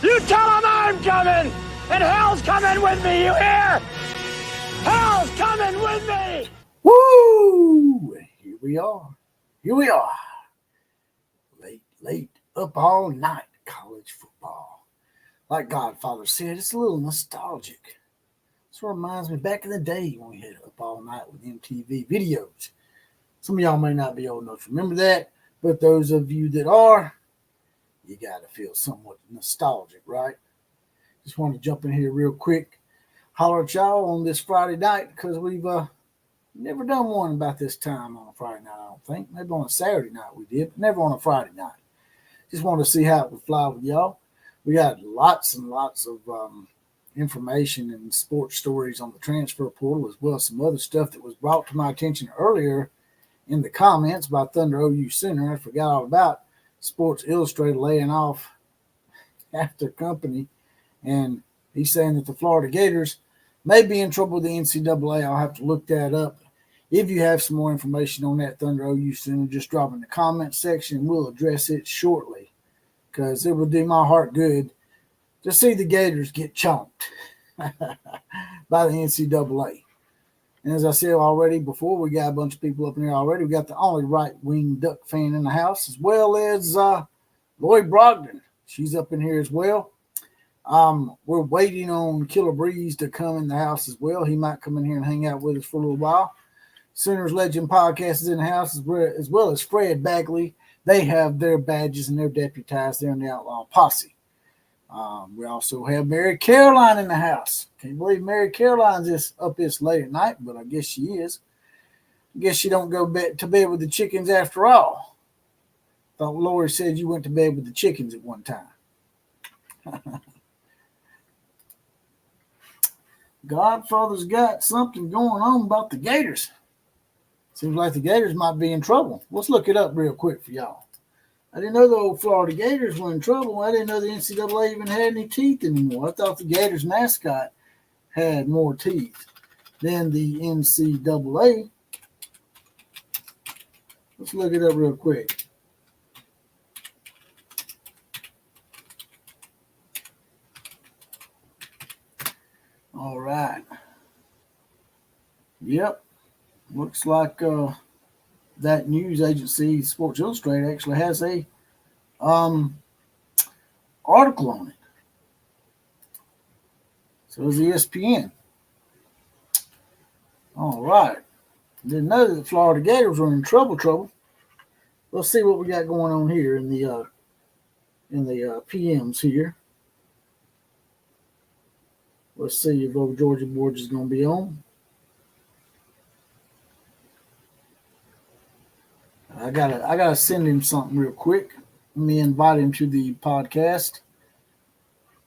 You tell them I'm coming, and hell's coming with me, you hear? Hell's coming with me! Woo! Here we are. Late, up all night, college football. Like Godfather said, it's a little nostalgic. Sort of reminds me back in the day when we had up all night with MTV videos. Some of y'all may not be old enough to remember that, but those of you that are, you got to feel somewhat nostalgic, right? Just want to jump in here real quick, holler at y'all on this Friday night because we've never done one about this time on a Friday night, I don't think. Maybe on a Saturday night we did, but never on a Friday night. Just want to see how it would fly with y'all. We got lots and lots of information and sports stories on the transfer portal, as well as some other stuff that was brought to my attention earlier in the comments by Thunder OU Center. I forgot all about Sports Illustrated laying off half their company, and he's saying that the Florida Gators may be in trouble with the NCAA. I'll have to look that up. If you have some more information on that, Thunder OU Center, just drop in the comment section and we'll address it shortly, because it would do my heart good to see the Gators get chomped by the NCAA. And as I said already before, we got a bunch of people up in here already. We got the only right-wing Duck fan in the house, as well as Lloyd Brogdon. She's up in here as well. We're waiting on Killer Breeze to come in the house as well. He might come in here and hang out with us for a little while. Sooners Legend Podcast is in the house, as well as Fred Bagley. They have their badges and they're deputized there in the Outlaw Posse. We also have Mary Caroline in the house. Can't believe Mary Caroline's up this late at night, but I guess she is. I guess she don't go to bed with the chickens after all. Thought Lori said you went to bed with the chickens at one time. Godfather's got something going on about the Gators. Seems like the Gators might be in trouble. Let's look it up real quick for y'all. I didn't know the old Florida Gators were in trouble. I didn't know the NCAA even had any teeth anymore. I thought the Gators mascot had more teeth than the NCAA. Let's look it up real quick. All right. Yep. Looks like that news agency, Sports Illustrated, actually has a article on it. So is ESPN. All right. Didn't know that the Florida Gators were in trouble. Let's see what we got going on here in the PMs here. Let's see if old Georgia Borge is going to be on. I gotta send him something real quick. Let me invite him to the podcast.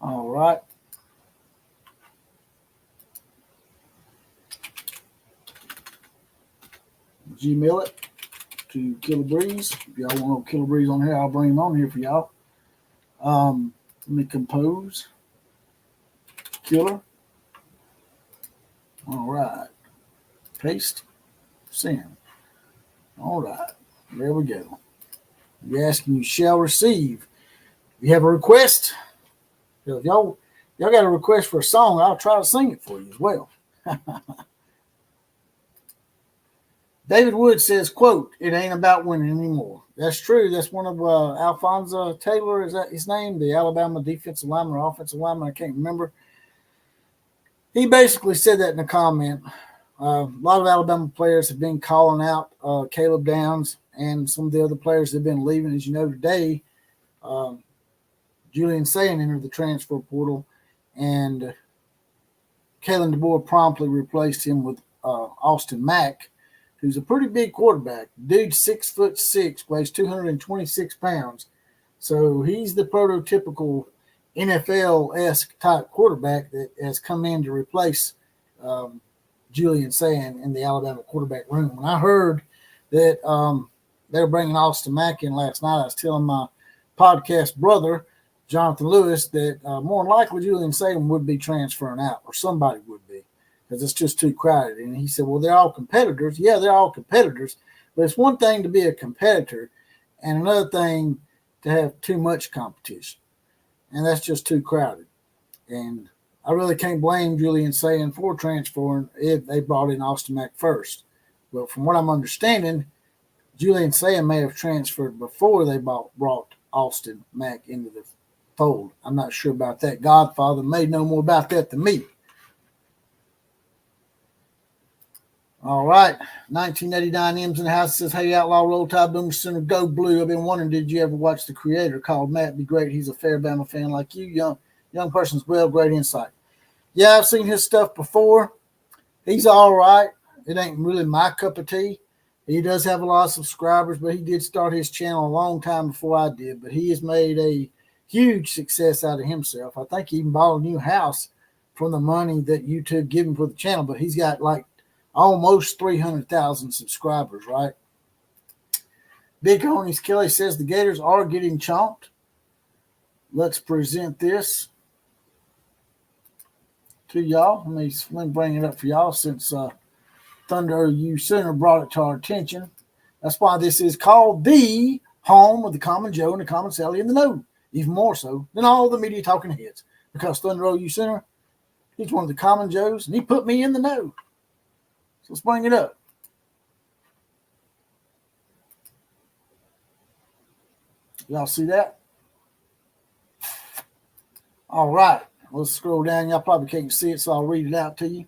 All right. Gmail it to Killer Breeze. If y'all want Killer Breeze on here, I'll bring him on here for y'all. Let me compose. Killer. All right. Paste. Send. All right. There we go. You're asking, you shall receive. If you have a request, if y'all got a request for a song, I'll try to sing it for you as well. David Wood says, quote, "It ain't about winning anymore." That's true. That's one of Alphonso Taylor, is that his name? The Alabama defensive lineman or offensive lineman, I can't remember. He basically said that in a comment. A lot of Alabama players have been calling out Caleb Downs and some of the other players that have been leaving. As you know, today, Julian Sayin entered the transfer portal, and Kalen DeBoer promptly replaced him with Austin Mack, who's a pretty big quarterback. Dude's 6'6", weighs 226 pounds. So he's the prototypical NFL-esque type quarterback that has come in to replace Julian Sayin in the Alabama quarterback room. When I heard that they were bringing Austin Mack in last night, I was telling my podcast brother, Jonathan Lewis, that more than likely Julian Sayin would be transferring out, or somebody would be, because it's just too crowded. And he said, well, they're all competitors. Yeah, they're all competitors, but it's one thing to be a competitor and another thing to have too much competition. and that's just too crowded. And I really can't blame Julian Sayin for transferring if they brought in Austin Mack first. But from what I'm understanding, Julian Sayin may have transferred before they brought Austin Mack into the fold. I'm not sure about that. Godfather may know more about that than me. All right. 1989 M's in the house says, hey, Outlaw, Roll Tide, Boomer Center, go blue. I've been wondering, did you ever watch The Creator called Matt? Be great. He's a fair Bama fan like you. Young person's well, great insight. Yeah, I've seen his stuff before. He's all right. It ain't really my cup of tea. He does have a lot of subscribers, but he did start his channel a long time before I did. But he has made a huge success out of himself. I think he even bought a new house from the money that YouTube gave him for the channel. But he's got like almost 300,000 subscribers, right? Big Honey's Kelly says the Gators are getting chomped. Let's present this to y'all. Let me bring it up for y'all since Thunder OU Center brought it to our attention. That's why this is called the home of the Common Joe and the Common Sally in the know, even more so than all the media talking heads. Because Thunder OU Center, he's one of the Common Joes, and he put me in the know. So let's bring it up. Y'all see that? All right. Let's scroll down. Y'all probably can't see it, so I'll read it out to you.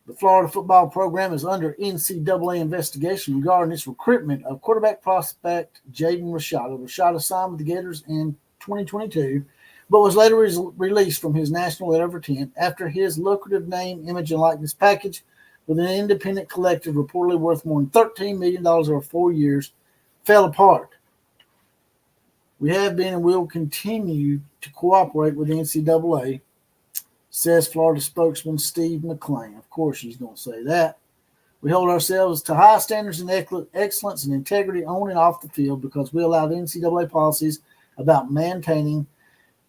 The Florida football program is under NCAA investigation regarding its recruitment of quarterback prospect Jaden Rashada. Rashada signed with the Gators in 2022, but was later released from his national letter of intent after his lucrative name, image, and likeness package with an independent collective reportedly worth more than $13 million over 4 years fell apart. We have been and will continue to cooperate with the NCAA, says Florida spokesman Steve McClain. Of course he's going to say that. We hold ourselves to high standards and excellence and integrity on and off the field because we allow the NCAA policies about maintaining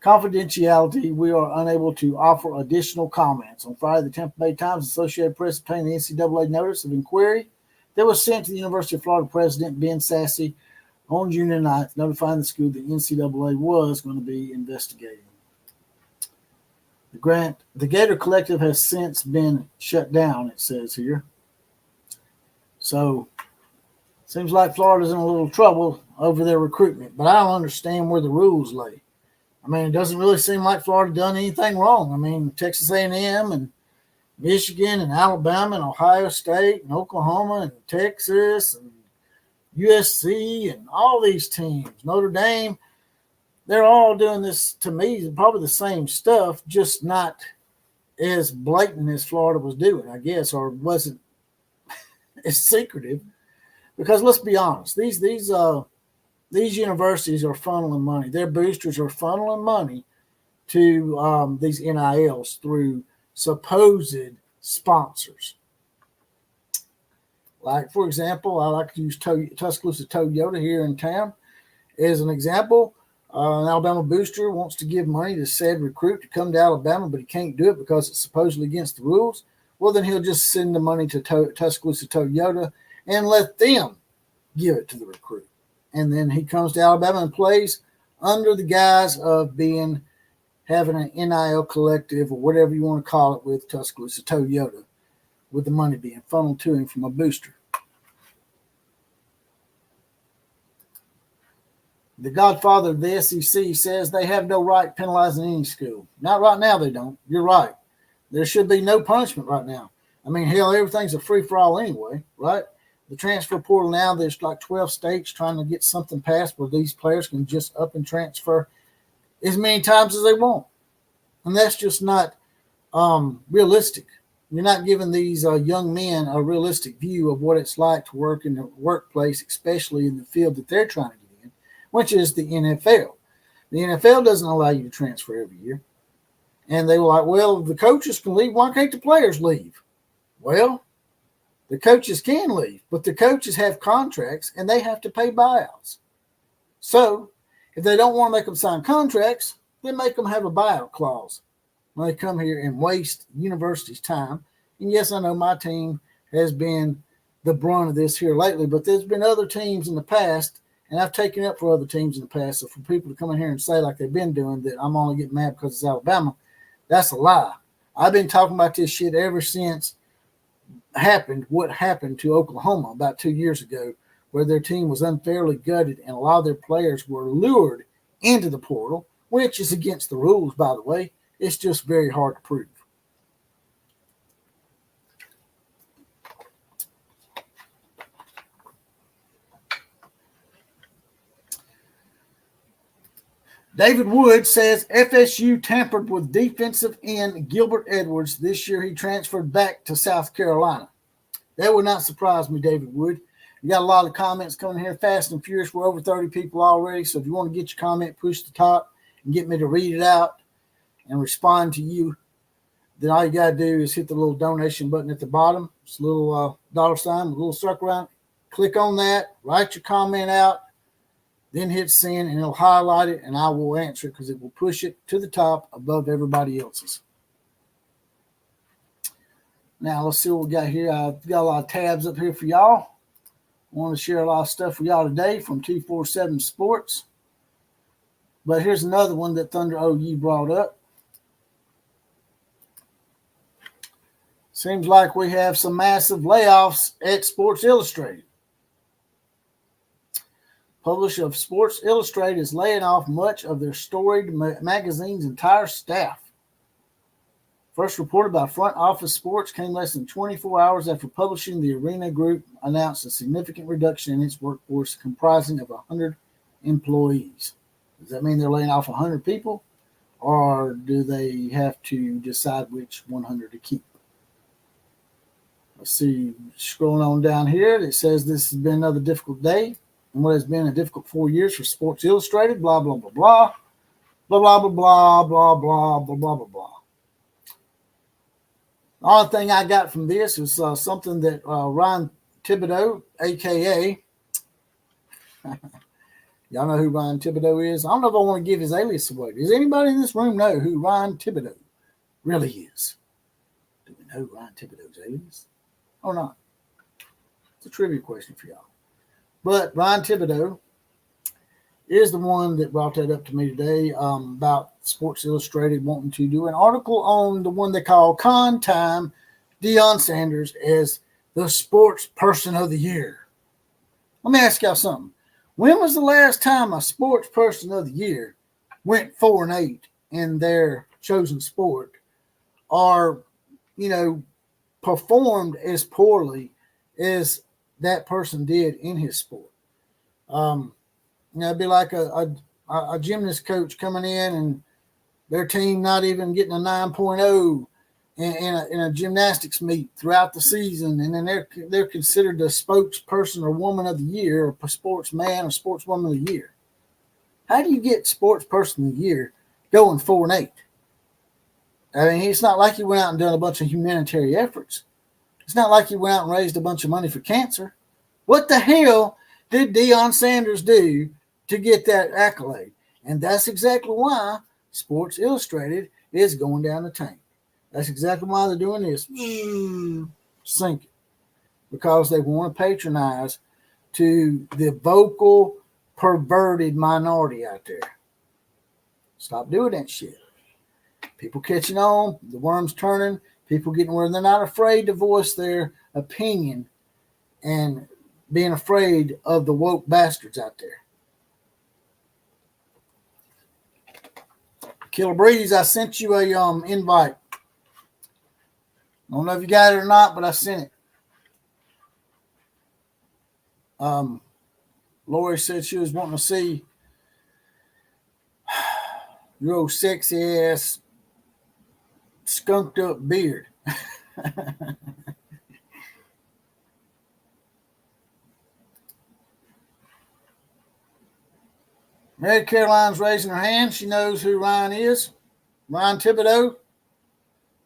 confidentiality. We are unable to offer additional comments. On Friday, the Tampa Bay Times Associated Press obtained the NCAA notice of inquiry that was sent to the University of Florida President Ben Sasse on June 9th, notifying the school that the NCAA was going to be investigating. The Gator Collective has since been shut down, it says here. So, seems like Florida's in a little trouble over their recruitment, but I don't understand where the rules lay. I mean, it doesn't really seem like Florida done anything wrong. I mean, Texas A&M and Michigan and Alabama and Ohio State and Oklahoma and Texas and USC and all these teams, Notre Dame, they're all doing this, to me, probably the same stuff, just not as blatant as Florida was doing, I guess, or wasn't as secretive. Because let's be honest, these universities are funneling money. Their boosters are funneling money to these NILs through supposed sponsors. Like, for example, I like to use Tuscaloosa Toyota here in town as an example. An Alabama booster wants to give money to said recruit to come to Alabama, but he can't do it because it's supposedly against the rules. Well, then he'll just send the money to Tuscaloosa Toyota and let them give it to the recruit. And then he comes to Alabama and plays under the guise of having an NIL collective or whatever you want to call it with Tuscaloosa Toyota, with the money being funneled to him from a booster. The godfather of the SEC says they have no right penalizing any school. Not right now, they don't. You're right. There should be no punishment right now. I mean, hell, everything's a free-for-all anyway, right? The transfer portal now, there's like 12 states trying to get something passed where these players can just up and transfer as many times as they want. And that's just not realistic. You're not giving these young men a realistic view of what it's like to work in the workplace, especially in the field that they're trying to get in, which is the NFL. The NFL doesn't allow you to transfer every year. And they were like, well, if the coaches can leave, why can't the players leave? Well, the coaches can leave, but the coaches have contracts and they have to pay buyouts. So if they don't want to make them sign contracts, then make them have a buyout clause when they come here and waste university's time. And yes, I know my team has been the brunt of this here lately, but there's been other teams in the past, And I've taken up for other teams in the past. So for people to come in here and say, like they've been doing, that I'm only getting mad because it's Alabama, that's a lie. I've been talking about this shit ever since what happened to Oklahoma about 2 years ago, where their team was unfairly gutted and a lot of their players were lured into the portal, which is against the rules, by the way. It's just very hard to prove. David Wood says FSU tampered with defensive end Gilbert Edwards. This year he transferred back to South Carolina. That would not surprise me, David Wood. You got a lot of comments coming here, fast and furious. We're over 30 people already, so if you want to get your comment, push the top and get me to read it out and respond to you, then all you got to do is hit the little donation button at the bottom. It's a little dollar sign with a little circle around it. Click on that, write your comment out, then hit send, and it'll highlight it, and I will answer it because it will push it to the top above everybody else's. Now, let's see what we got here. I've got a lot of tabs up here for y'all. I want to share a lot of stuff for y'all today from 247 Sports. But here's another one that Thunder OU brought up. Seems like we have some massive layoffs at Sports Illustrated. Publisher of Sports Illustrated is laying off much of their storied magazine's entire staff. First reported by Front Office Sports came less than 24 hours after publishing. The Arena Group announced a significant reduction in its workforce comprising of 100 employees. Does that mean they're laying off 100 people, or do they have to decide which 100 to keep? Let's see, scrolling on down here, it says this has been another difficult day and what has been a difficult 4 years for Sports Illustrated, blah, blah, blah, blah, blah, blah, blah, blah, blah, blah, blah, blah, blah, blah. The only thing I got from this is something that Ryan Thibodeau, a.k.a. Y'all know who Ryan Thibodeau is? I don't know if I want to give his alias away. Does anybody in this room know who Ryan Thibodeau really is? Do we know Ryan Thibodeau's alias or not? It's a trivia question for y'all. But Ryan Thibodeau is the one that brought that up to me today about Sports Illustrated wanting to do an article on the one they call Con Time, Deion Sanders as the Sports Person of the Year. Let me ask y'all something. When was the last time a Sports Person of the Year went 4-8 in their chosen sport, or, performed as poorly as that person did in his sport? It'd be like a gymnast coach coming in and their team not even getting a 9.0 in a gymnastics meet throughout the season, and then they're considered the spokesperson or woman of the year, or sportsman or sportswoman of the year. How do you get sportsperson of the year going 4-8? I mean, it's not like he went out and done a bunch of humanitarian efforts. It's not like he went out and raised a bunch of money for cancer. What the hell did Deion Sanders do to get that accolade? And that's exactly why Sports Illustrated is going down the tank. That's exactly why they're doing this. Sink it. Because they want to patronize to the vocal, perverted minority out there. Stop doing that shit. People catching on, the worm's turning, people getting where they're not afraid to voice their opinion and being afraid of the woke bastards out there. Killer Breeze, I sent you a invite. I don't know if you got it or not, but I sent it. Lori said she was wanting to see your old sexy ass skunked up beard. Mary Caroline's raising her hand. She knows who Ryan is. Ryan Thibodeau.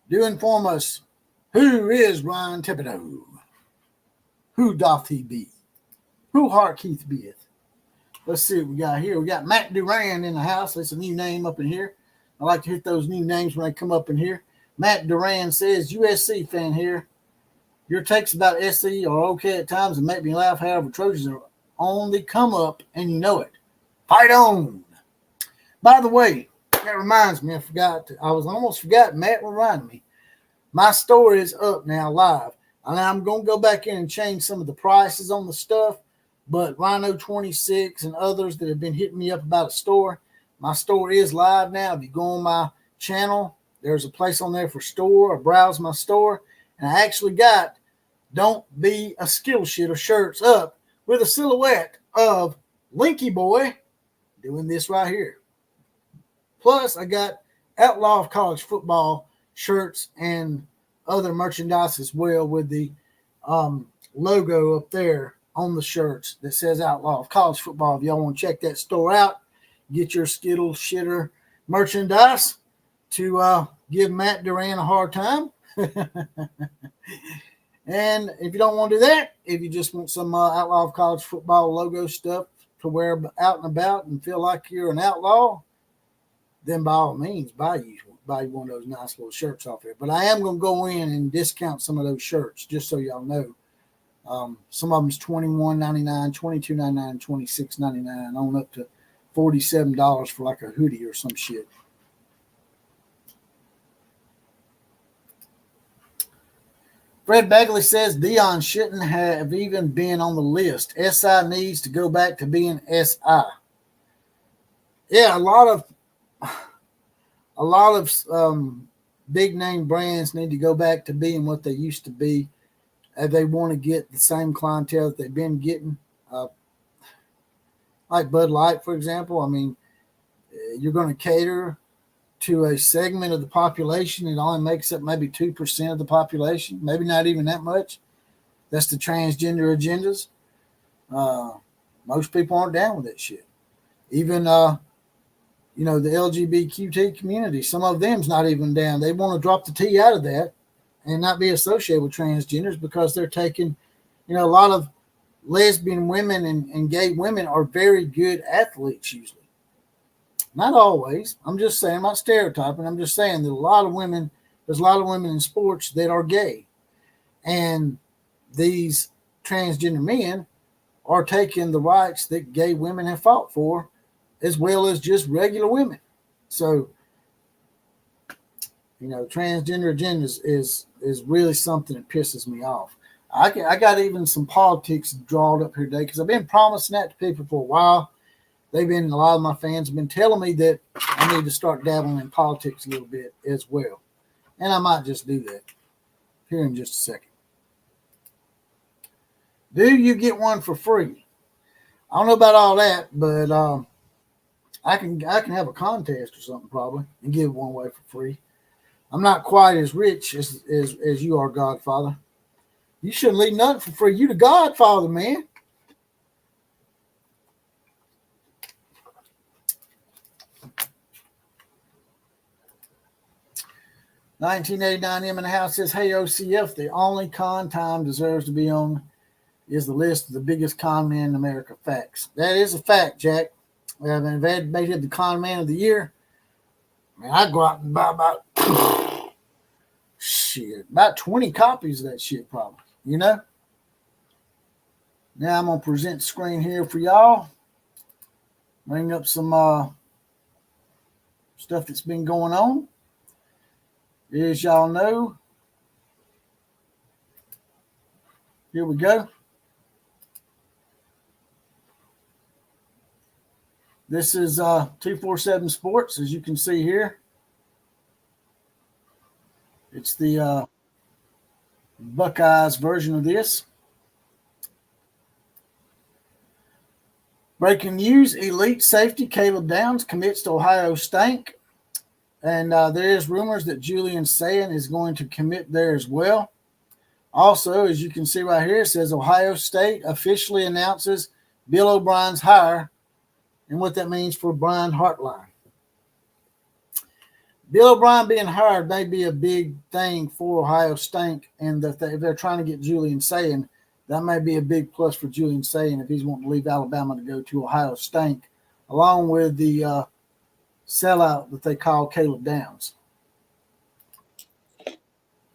Do inform us, who is Ryan Thibodeau? Who doth he be? Who heart Keith beeth? Let's see what we got here. We got Matt Duran in the house. That's a new name up in here. I like to hit those new names when they come up in here. Matt Duran says, USC fan here. Your takes about SC are okay at times and make me laugh. However, Trojans are on the come up, and you know it. Fight on. By the way, that reminds me, I was almost forgot. Matt reminded me. My store is up now live. And I'm going to go back in and change some of the prices on the stuff. But Rhino 26 and others that have been hitting me up about a store, my store is live now. If you go on my channel, there's a place on there for store or browse my store. And I actually got Don't Be a Skill Shitter shirts up with a silhouette of Linky Boy doing this right here. Plus, I got Outlaw of College Football shirts and other merchandise as well with the logo up there on the shirts that says Outlaw of College Football. If y'all want to check that store out, get your Skittle Shitter merchandise to give Matt Duran a hard time. And if you don't want to do that, if you just want some Outlaw of College Football logo stuff to wear out and about and feel like you're an outlaw, then by all means, buy one of those nice little shirts off there. But I am going to go in and discount some of those shirts, just so y'all know. Some of them is $21.99, $22.99, $26.99, on up to $47 for like a hoodie or some shit. Fred Bagley says Dion shouldn't have even been on the list. SI needs to go back to being SI. Yeah, a lot of big name brands need to go back to being what they used to be. They want to get the same clientele that they've been getting. Like Bud Light, for example. I mean, you're going to cater to a segment of the population. It only makes up maybe 2% of the population, maybe not even that much. That's the transgender agendas. Most people aren't down with that shit. Even, the LGBTQ community, some of them's not even down. They want to drop the T out of that and not be associated with transgenders because they're taking, a lot of lesbian women and gay women are very good athletes usually. Not always. I'm just saying, I'm not stereotyping. I'm just saying that there's a lot of women in sports that are gay. And these transgender men are taking the rights that gay women have fought for, as well as just regular women. So, transgender agendas is really something that pisses me off. I got even some politics drawn up here today because I've been promising that to people for a while. A lot of my fans have been telling me that I need to start dabbling in politics a little bit as well. And I might just do that here in just a second. Do you get one for free? I don't know about all that, but I can have a contest or something probably and give one away for free. I'm not quite as rich as you are, Godfather. You shouldn't leave nothing for free. You the Godfather, man. $19.89 M in the house says, hey, OCF, the only con time deserves to be on is the list of the biggest con men in America. Facts. That is a fact, Jack. I've made it the con man of the year. Man, I'd go out and buy about 20 copies of that shit probably, Now I'm going to present the screen here for y'all. Bring up some stuff that's been going on. As y'all know, here we go. This is 247 Sports, as you can see here. It's the Buckeyes version of this. Breaking news, elite safety Caleb Downs commits to Ohio State. And there is rumors that Julian Sayin is going to commit there as well. Also, as you can see right here, it says Ohio State officially announces Bill O'Brien's hire and what that means for Brian Hartline. Bill O'Brien being hired may be a big thing for Ohio State, and that if they're trying to get Julian Sayin, that may be a big plus for Julian Sayin if he's wanting to leave Alabama to go to Ohio State, along with the sellout that they call Caleb Downs.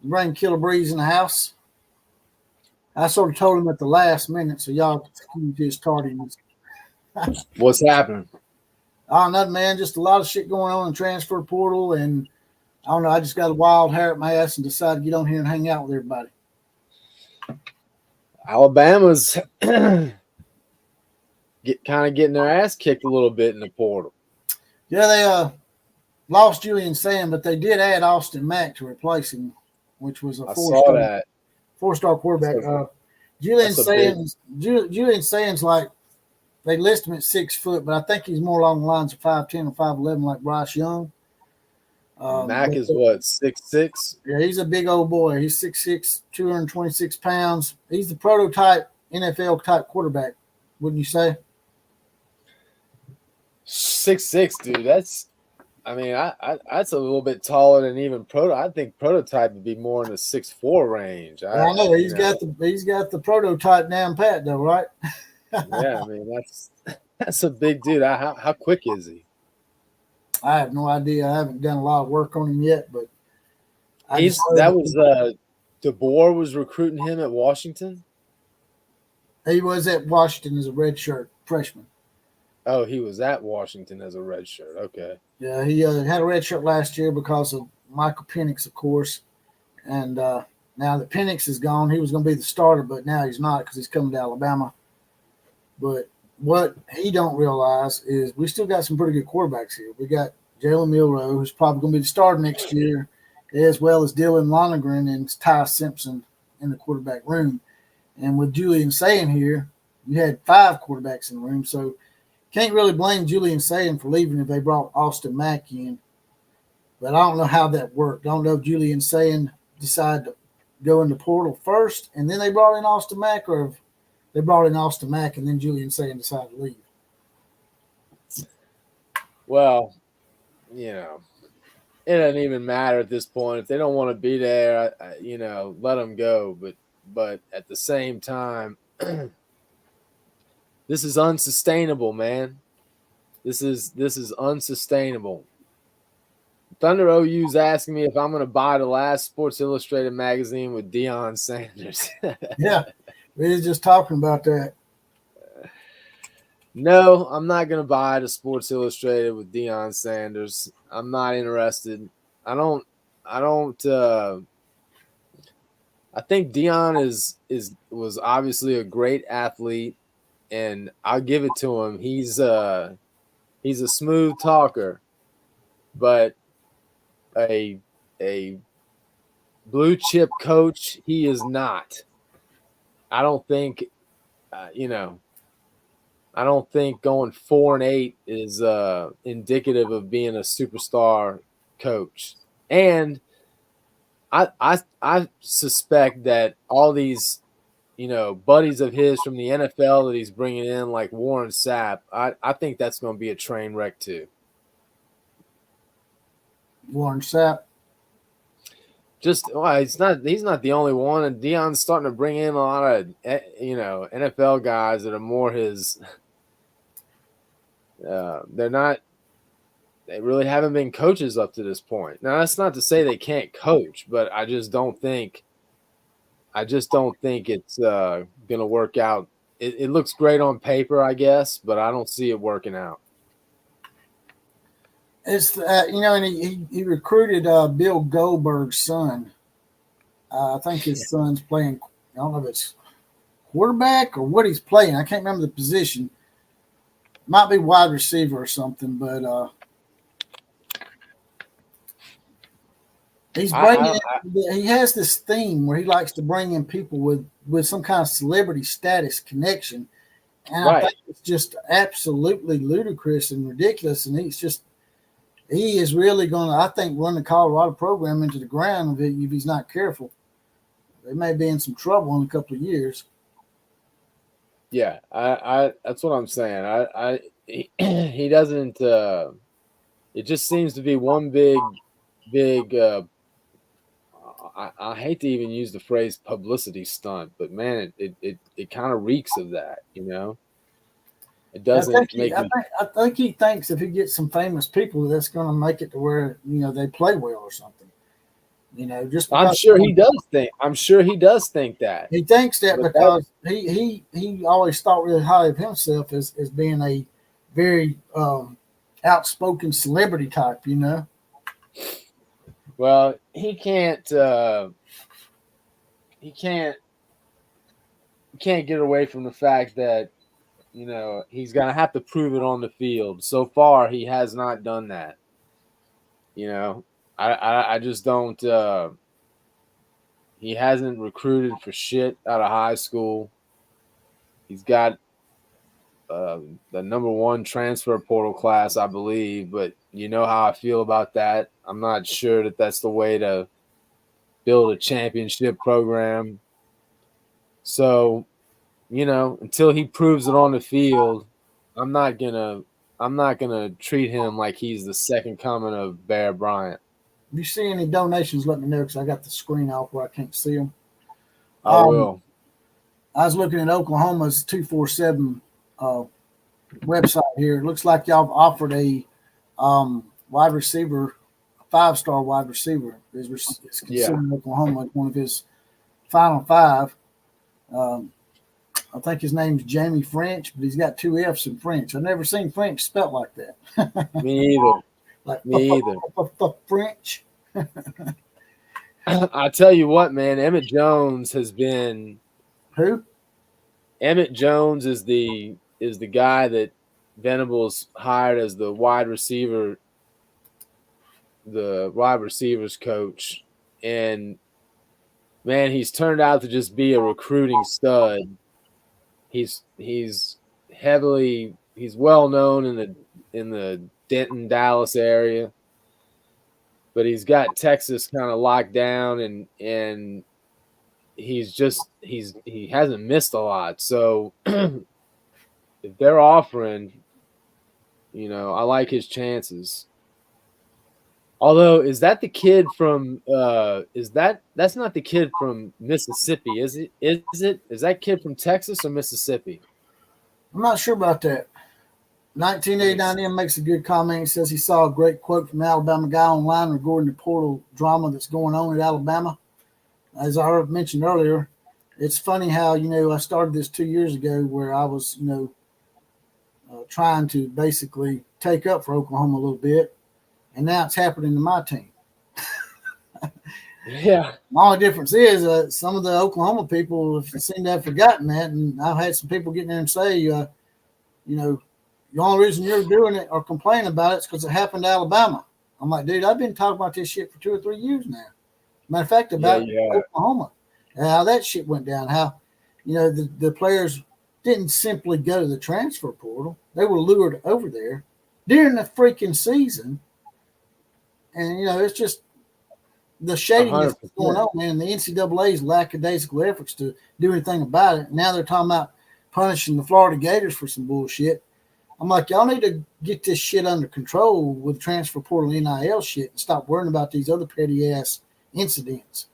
Bring Killer Breeze in the house. I sort of told him at the last minute, so y'all can excuse his tardiness. What's happening? Oh, nothing, man. Just a lot of shit going on in transfer portal, and I don't know. I just got a wild hair at my ass and decided to get on here and hang out with everybody. Alabama's kind of getting their ass kicked a little bit in the portal. Yeah, they lost Julian Sand, but they did add Austin Mack to replace him, which was a four-star quarterback. Julian Sand's like, they list him at 6 foot, but I think he's more along the lines of 5'10" or 5'11", like Bryce Young. Mack is what, 6'6"? Yeah, he's a big old boy. He's 6'6", 226 pounds. He's the prototype NFL type quarterback, wouldn't you say? 6'6", dude. That's a little bit taller than even I think prototype would be more in the 6'4" range. I know he's got the prototype down pat though, right? Yeah, I mean that's a big dude. How quick is he? I have no idea. I haven't done a lot of work on him yet, but DeBoer was recruiting him at Washington. He was at Washington as a redshirt freshman. Oh, he was at Washington as a redshirt. Okay. Yeah, he had a redshirt last year because of Michael Penix, of course. And now that Penix is gone, he was going to be the starter, but now he's not because he's coming to Alabama. But what he don't realize is we still got some pretty good quarterbacks here. We got Jalen Milroe, who's probably going to be the starter next year, as well as Dylan Lonergan and Ty Simpson in the quarterback room. And with Julian Sayin here, you had 5 quarterbacks in the room, so can't really blame Julian Sayin for leaving if they brought Austin Mack in. But I don't know how that worked. I don't know if Julian Sayin decided to go in the portal first and then they brought in Austin Mack, or if they brought in Austin Mack and then Julian Sayin decided to leave. Well, it doesn't even matter at this point. If they don't want to be there, let them go. But at the same time, this is unsustainable, man. This is unsustainable. Thunder OU's asking me if I'm going to buy the last Sports Illustrated magazine with Deion Sanders. Yeah, we were just talking about that. No, I'm not going to buy the Sports Illustrated with Deion Sanders. I'm not interested. I think Deion was obviously a great athlete, and I'll give it to him. He's a smooth talker, but a blue chip coach he is not. I don't think I don't think going 4-8 is indicative of being a superstar coach. And I suspect that all these, buddies of his from the NFL that he's bringing in, like Warren Sapp, I think that's going to be a train wreck too. Warren Sapp. He's not the only one, and Deion's starting to bring in a lot of NFL guys that are more his. They really haven't been coaches up to this point. Now that's not to say they can't coach, but I just don't think it's gonna work out. It looks great on paper, I guess, but I don't see it working out. It's and he recruited Bill Goldberg's son. I think his son's playing. I don't know if it's quarterback or what he's playing. I can't remember the position. Might be wide receiver or something, but he's bringing. He has this theme where he likes to bring in people with some kind of celebrity status connection, and right. I think it's just absolutely ludicrous and ridiculous. And he is really going to, I think, run the Colorado program into the ground if he's not careful. They may be in some trouble in a couple of years. Yeah, I that's what I'm saying. He doesn't. It just seems to be one big. I hate to even use the phrase publicity stunt, but man, it kind of reeks of that, It doesn't I think he thinks if he gets some famous people, that's going to make it to where they play well or something. Just I'm because sure he does think. I'm sure he does think that. he thinks that But because he always thought really highly of himself as being a very outspoken celebrity type. Well, he can't. He can't get away from the fact that he's gonna have to prove it on the field. So far, he has not done that. I just don't. He hasn't recruited for shit out of high school. He's got the number one transfer portal class, I believe, but you know how I feel about that. I'm not sure that that's the way to build a championship program. So, until he proves it on the field, I'm not gonna treat him like he's the second coming of Bear Bryant. If you see any donations, let me know because I got the screen off where I can't see them. I will. I was looking at Oklahoma's 247 website here. It looks like y'all have offered a wide receiver, a 5-star wide receiver. Is considering Oklahoma one of his final 5. I think his name's Jamie French, but he's got 2 F's in French. I've never seen French spelt like that. Me either. Me either. French. I tell you what, man, Emmett Jones has been. Who? Emmett Jones is the guy that Venables hired as the wide receivers coach, and man, he's turned out to just be a recruiting stud. He's well known in the Denton, Dallas area, but he's got Texas kind of locked down, and he hasn't missed a lot. So if they're offering, I like his chances. Although, is that the kid from? That's not the kid from Mississippi, is it? Is that kid from Texas or Mississippi? I'm not sure about that. 1989M makes a good comment. He says he saw a great quote from an Alabama guy online regarding the portal drama that's going on at Alabama. As I mentioned earlier, it's funny how I started this 2 years ago, where I was trying to basically take up for Oklahoma a little bit. And now it's happening to my team. Yeah. The only difference is some of the Oklahoma people seem to have forgotten that. And I've had some people get in there and say, the only reason you're doing it or complaining about it is because it happened to Alabama. I'm like, dude, I've been talking about this shit for 2 or 3 years now. Matter of fact, about Oklahoma and how that shit went down. How, the players didn't simply go to the transfer portal. They were lured over there during the freaking season. And, it's just the shadiness that's going on, man. The NCAA's lackadaisical efforts to do anything about it. Now they're talking about punishing the Florida Gators for some bullshit. I'm like, y'all need to get this shit under control with transfer portal NIL shit and stop worrying about these other petty-ass incidents.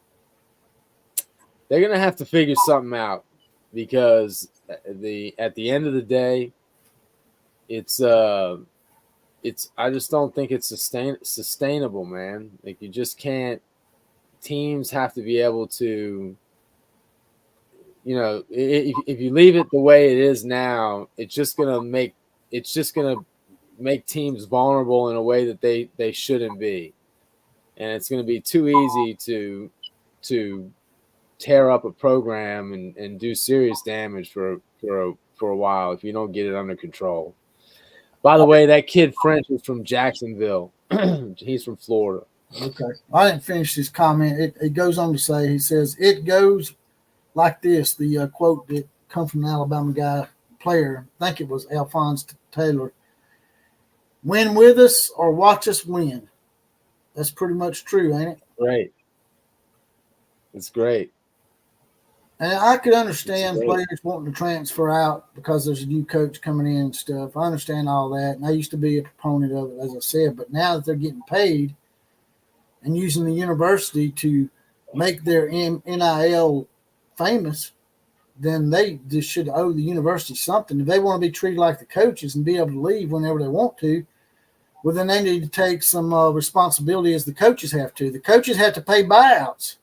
They're going to have to figure something out because at the end of the day, I just don't think it's sustainable, man. Like, you just can't. Teams have to be able to, if you leave it the way it is now, it's just gonna make teams vulnerable in a way that they shouldn't be, and it's gonna be too easy to tear up a program and do serious damage for a while if you don't get it under control. By the way, that kid French is from Jacksonville. He's from Florida. Okay. I didn't finish this comment. It goes on to say, he says, it goes like this. The quote that comes from an Alabama player, I think it was Alphonse Taylor. Win with us or watch us win. That's pretty much true, ain't it? Right. It's great. And I could understand players wanting to transfer out because there's a new coach coming in and stuff. I understand all that. And I used to be a proponent of it, as I said. But now that they're getting paid and using the university to make their NIL famous, then they just should owe the university something. If they want to be treated like the coaches and be able to leave whenever they want to, Well, then they need to take some responsibility as the coaches have to. The coaches have to pay buyouts.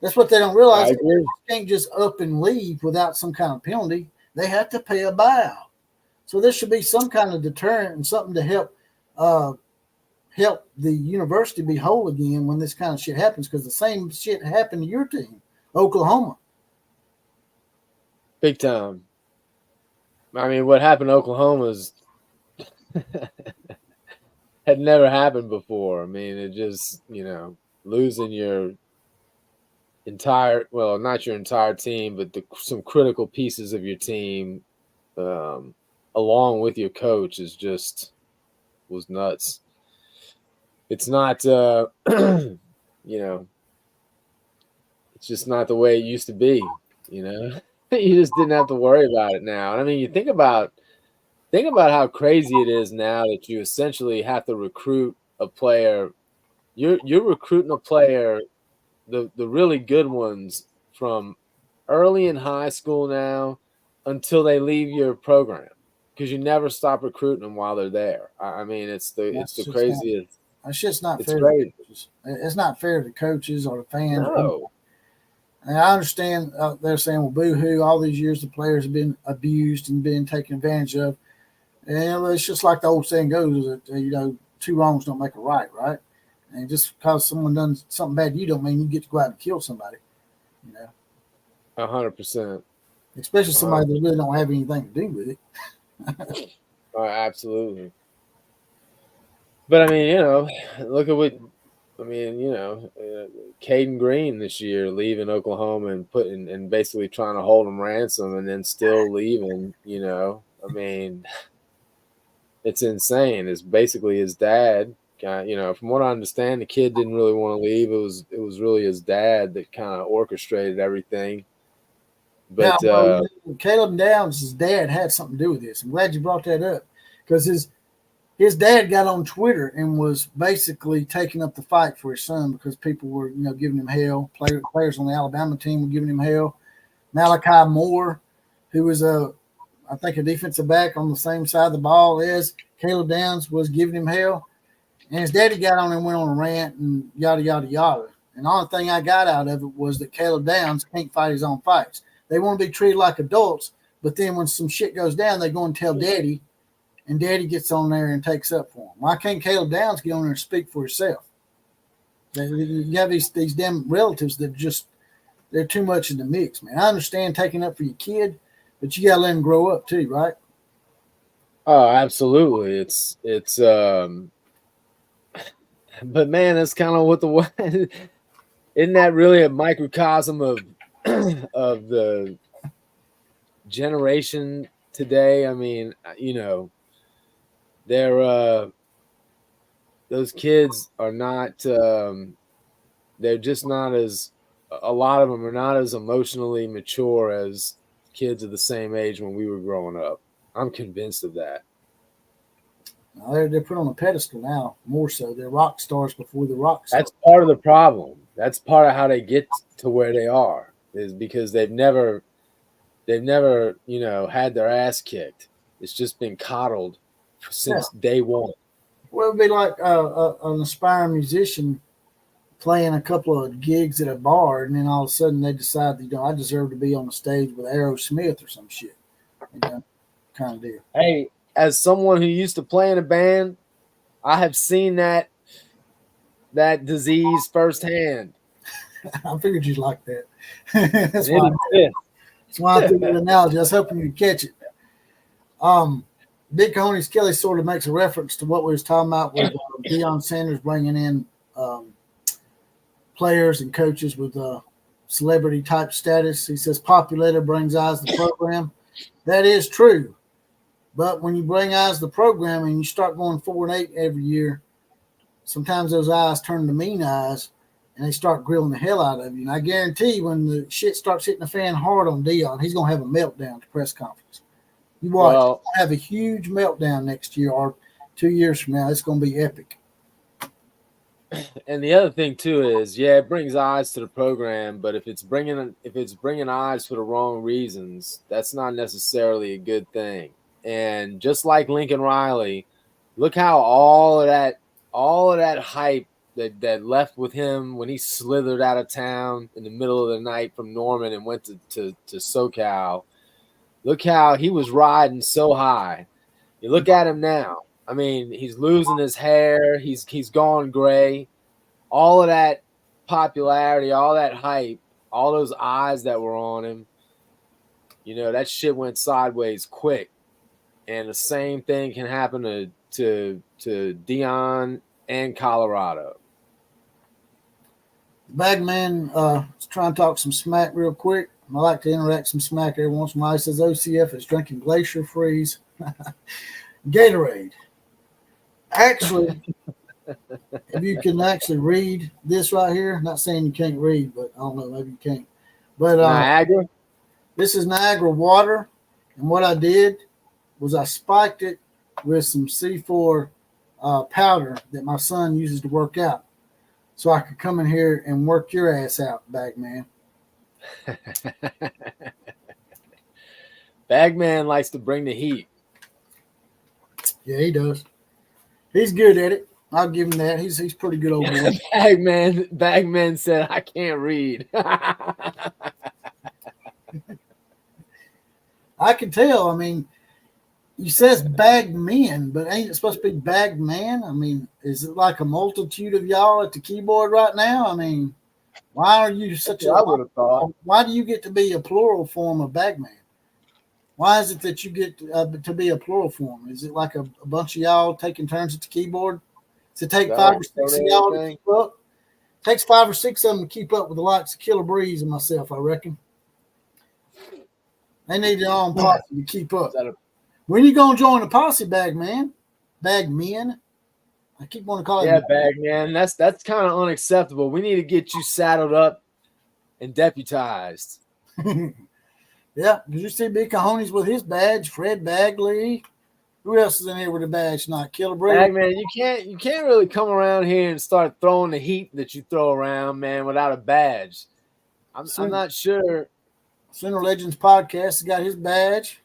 That's what they don't realize. I agree. They can't just up and leave without some kind of penalty. They have to pay a buyout. So there should be some kind of deterrent and something to help the university be whole again when this kind of shit happens, because the same shit happened to your team, Oklahoma. Big time. I mean, what happened to Oklahoma is had never happened before. I mean, it just, losing your entire, well, not your entire team, but some critical pieces of your team along with your coach was nuts. It's not, it's just not the way it used to be, You just didn't have to worry about it now. And I mean, you think about how crazy it is now that you essentially have to recruit a player. You're recruiting a player, the really good ones, from early in high school now until they leave your program, because you never stop recruiting them while they're there. I mean, it's the craziest. That shit's not It's fair. crazy. It's not fair to coaches or the fans. No. And I understand they're saying, well, boo-hoo, all these years the players have been abused and been taken advantage of. And it's just like the old saying goes that, two wrongs don't make a right, right? And just because someone done something bad to you don't mean you get to go out and kill somebody, 100%. Especially somebody that really don't have anything to do with it. Absolutely. But, I mean, look at what – Caden Green this year leaving Oklahoma and basically trying to hold him ransom and then still leaving, I mean, it's insane. It's basically his dad. From what I understand, the kid didn't really want to leave. It was really his dad that kind of orchestrated everything. But Caleb Downs' dad had something to do with this. I'm glad you brought that up, because his dad got on Twitter and was basically taking up the fight for his son, because people were, giving him hell. Players on the Alabama team were giving him hell. Malachi Moore, who was I think a defensive back on the same side of the ball as Caleb Downs, was giving him hell. And his daddy got on and went on a rant and yada, yada, yada. And the only thing I got out of it was that Caleb Downs can't fight his own fights. They want to be treated like adults, but then when some shit goes down, they go and tell daddy, and daddy gets on there and takes up for him. Why can't Caleb Downs get on there and speak for himself? You have these damn relatives that they're too much in the mix, man. I understand taking up for your kid, but you got to let him grow up too, right? Oh, absolutely. It's but man, that's kind of what isn't that really a microcosm of the generation today? I mean, they're those kids are not they're just not as, a lot of them are not as emotionally mature as kids of the same age when we were growing up. I'm convinced of that. They're put on a pedestal now, more so. They're rock stars before the rock stars. That's part of the problem. That's part of how they get to where they are, is because they've never, had their ass kicked. It's just been coddled since day one. Well, it'd be like an aspiring musician playing a couple of gigs at a bar, and then all of a sudden they decide, I deserve to be on the stage with Aerosmith or some shit. Kind of deal. Hey, as someone who used to play in a band, I have seen that disease firsthand. I figured you'd like that. That's why I threw that analogy. I was hoping you'd catch it. Big Cojones Kelly sort of makes a reference to what we was talking about with Deion Sanders bringing in players and coaches with celebrity type status. He says popularity brings eyes to the program. That is true. But when you bring eyes to the program and you start going 4-8 every year, sometimes those eyes turn to mean eyes and they start grilling the hell out of you. And I guarantee you, when the shit starts hitting the fan hard on Deion, he's going to have a meltdown at the press conference. You watch, he's going to have a huge meltdown next year or 2 years from now. It's going to be epic. And the other thing too is, it brings eyes to the program, but if it's bringing eyes for the wrong reasons, that's not necessarily a good thing. And just like Lincoln Riley Look how all of that hype that left with him when he slithered out of town in the middle of the night from Norman and went to SoCal. Look how he was riding so high. You look at him now. I mean, he's losing his hair. He's gone gray. All of that popularity, all that hype, all those eyes that were on him, that shit went sideways quick. And the same thing can happen to Deion and Colorado. Bagman, let's try and talk some smack real quick. I like to interact some smack every once in a while. He says OCF is drinking Glacier Freeze Gatorade. Actually, if you can actually read this right here, not saying you can't read, but I don't know, maybe you can't. But Niagara? This is Niagara water, and what I did was I spiked it with some C4 powder that my son uses to work out, so I could come in here and work your ass out, Bagman. Bagman likes to bring the heat. Yeah, he does. He's good at it. I'll give him that. He's pretty good old boy. Bagman said, I can't read. I can tell. I mean, he says Bagman, but ain't it supposed to be Bagman? I mean, is it like a multitude of y'all at the keyboard right now? I mean, why are you such a... I would have thought. Why do you get to be a plural form of Bagman? Why is it that you get to be a plural form? Is it like a bunch of y'all taking turns at the keyboard? Does it take 5 or 6 of y'all to keep up? It takes 5 or 6 of them to keep up with the likes of Killer Breeze and myself, I reckon. They need their own posse to keep up. When you going to join the posse, Bagman? Bagmen? I keep wanting to call it. Yeah, Bagman. That's kind of unacceptable. We need to get you saddled up and deputized. Yeah, did you see Big Cojones with his badge? Fred Bagley. Who else is in here with a badge tonight? Killer Breeze. Bagman, you can't really come around here and start throwing the heat that you throw around, man, without a badge. I'm not sure. Center Legends Podcast has got his badge.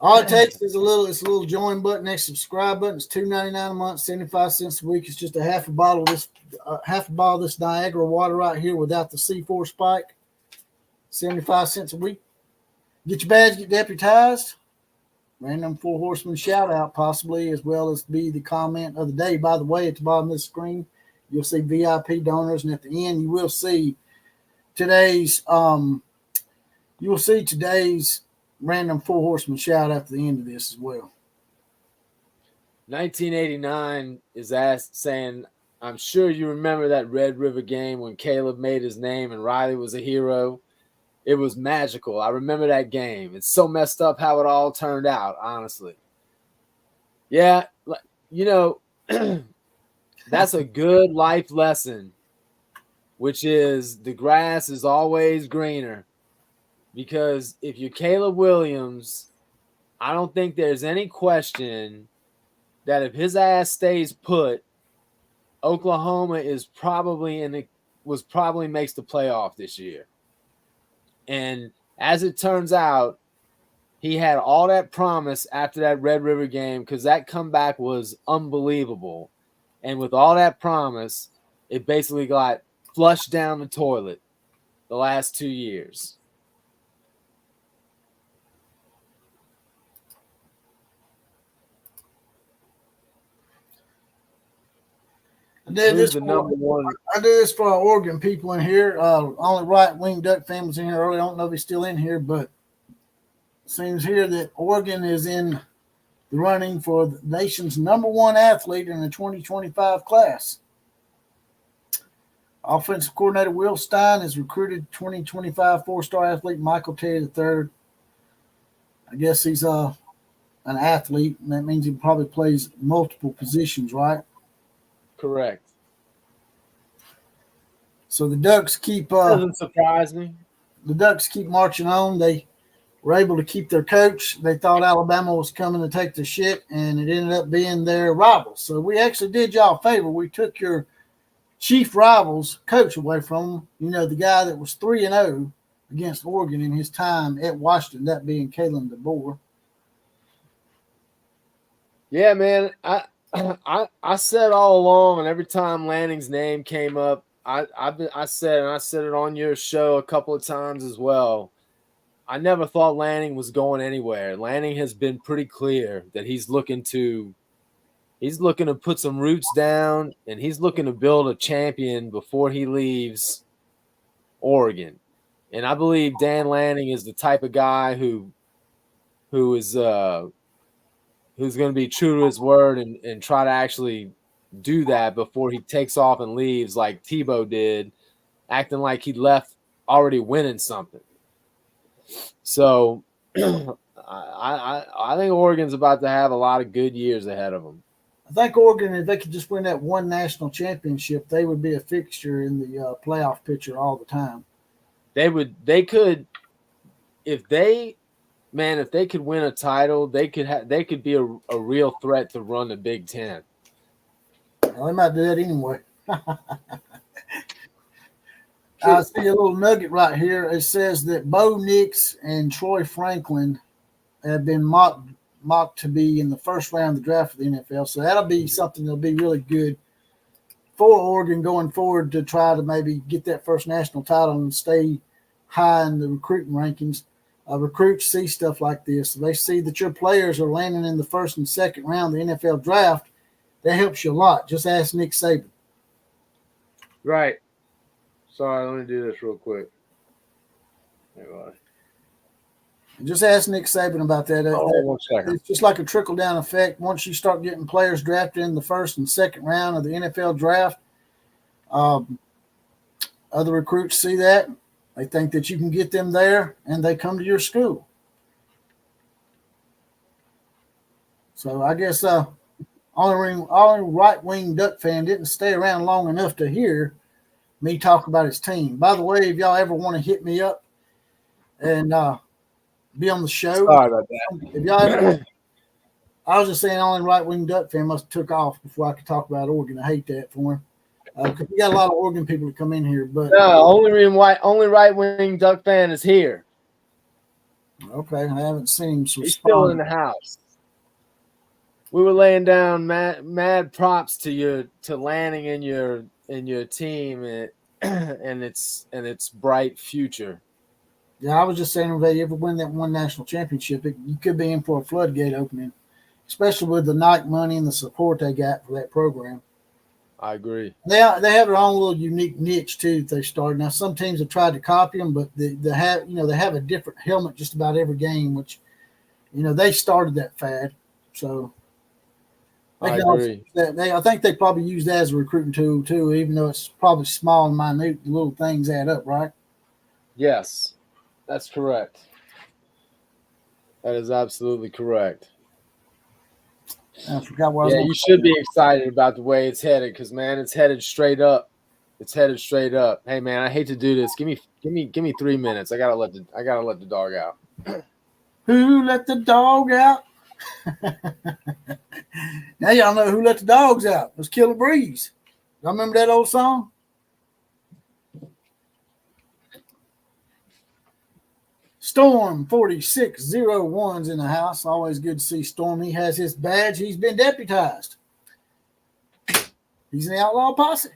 All it takes is a little join button, next subscribe button. It's $2.99 a month, 75 cents a week. It's just a half a bottle of this Niagara water right here without the C4 spike. 75 cents a week. Get your badge, get deputized. Random 4 horseman shout out, possibly, as well as be the comment of the day. By the way, at the bottom of the screen, you'll see VIP donors, and at the end, you will see today's random 4 horseman shout out at the end of this as well. 1989 is asked, saying, I'm sure you remember that Red River game when Caleb made his name and Riley was a hero. It was magical. I remember that game. It's so messed up how it all turned out, honestly. Yeah, that's a good life lesson, which is the grass is always greener. Because if you're Caleb Williams, I don't think there's any question that if his ass stays put, Oklahoma is probably makes the playoff this year. And as it turns out, he had all that promise after that Red River game because that comeback was unbelievable. And with all that promise, it basically got flushed down the toilet the last 2 years. I did this for our Oregon people in here. Only right-wing Duck families in here early. I don't know if he's still in here, but it seems here that Oregon is in the running for the nation's #1 athlete in the 2025 class. Offensive coordinator Will Stein has recruited 2025 4-star athlete Michael Terry III. I guess he's an athlete, and that means he probably plays multiple positions, right? Correct. So the Ducks keep doesn't surprise me. The Ducks keep marching on. They were able to keep their coach. They thought Alabama was coming to take the shit, and it ended up being their rivals. So we actually did y'all a favor. We took your chief rivals coach away from them. The guy that was 3-0 against Oregon in his time at Washington, that being Kalen DeBoer. Yeah, man. I said all along, and every time Lanning's name came up, I said it on your show a couple of times as well. I never thought Lanning was going anywhere. Lanning has been pretty clear that he's looking to put some roots down, and he's looking to build a champion before he leaves Oregon. And I believe Dan Lanning is the type of guy who is who's going to be true to his word and try to actually do that before he takes off and leaves like Tebow did, acting like he left already winning something. So I think Oregon's about to have a lot of good years ahead of them. I think Oregon, if they could just win that one national championship, they would be a fixture in the playoff picture all the time. They could, if they could win a title, they could be a real threat to run the Big Ten. Well, they might do that anyway. I see a little nugget right here. It says that Bo Nix and Troy Franklin have been mocked to be in the first round of the draft of the NFL. So that'll be something that'll be really good for Oregon going forward to try to maybe get that first national title and stay high in the recruiting rankings. Recruits see stuff like this. They see that your players are landing in the first and second round of the NFL draft. That helps you a lot. Just ask Nick Saban. Right. Sorry, let me do this real quick. Anyway. Just ask Nick Saban about that. 1 second. It's just like a trickle-down effect. Once you start getting players drafted in the first and second round of the NFL draft, other recruits see that. They think that you can get them there, and they come to your school. So I guess only right-wing Duck fan didn't stay around long enough to hear me talk about his team. By the way, if y'all ever want to hit me up and be on the show, sorry about that. If y'all ever, I was just saying, only right-wing Duck fan must have took off before I could talk about Oregon. I hate that for him. Because we got a lot of Oregon people that come in here, but no, only right-wing Duck fan is here. Okay, I haven't seen him. He's still in the house. We were laying down mad props to Lanning and your team and its bright future. Yeah, I was just saying, if they ever win that one national championship, you could be in for a floodgate opening, especially with the Nike money and the support they got for that program. I agree. They have their own little unique niche too that they started. Now some teams have tried to copy them, but they have a different helmet just about every game, which they started that fad. So I agree. I think they probably use that as a recruiting tool too, even though it's probably small and minute. The little things add up, right? Yes, that's correct. That is absolutely correct. I forgot what I was you should be excited about the way it's headed because, man, it's headed straight up. It's headed straight up. Hey, man, I hate to do this. Give me 3 minutes. I gotta let the dog out. Who let the dog out? Now y'all know who let the dogs out. It was Killer Breeze. Y'all remember that old song? Storm 4601's in the house. Always good to see Storm. He has his badge. He's been deputized. He's in the outlaw posse.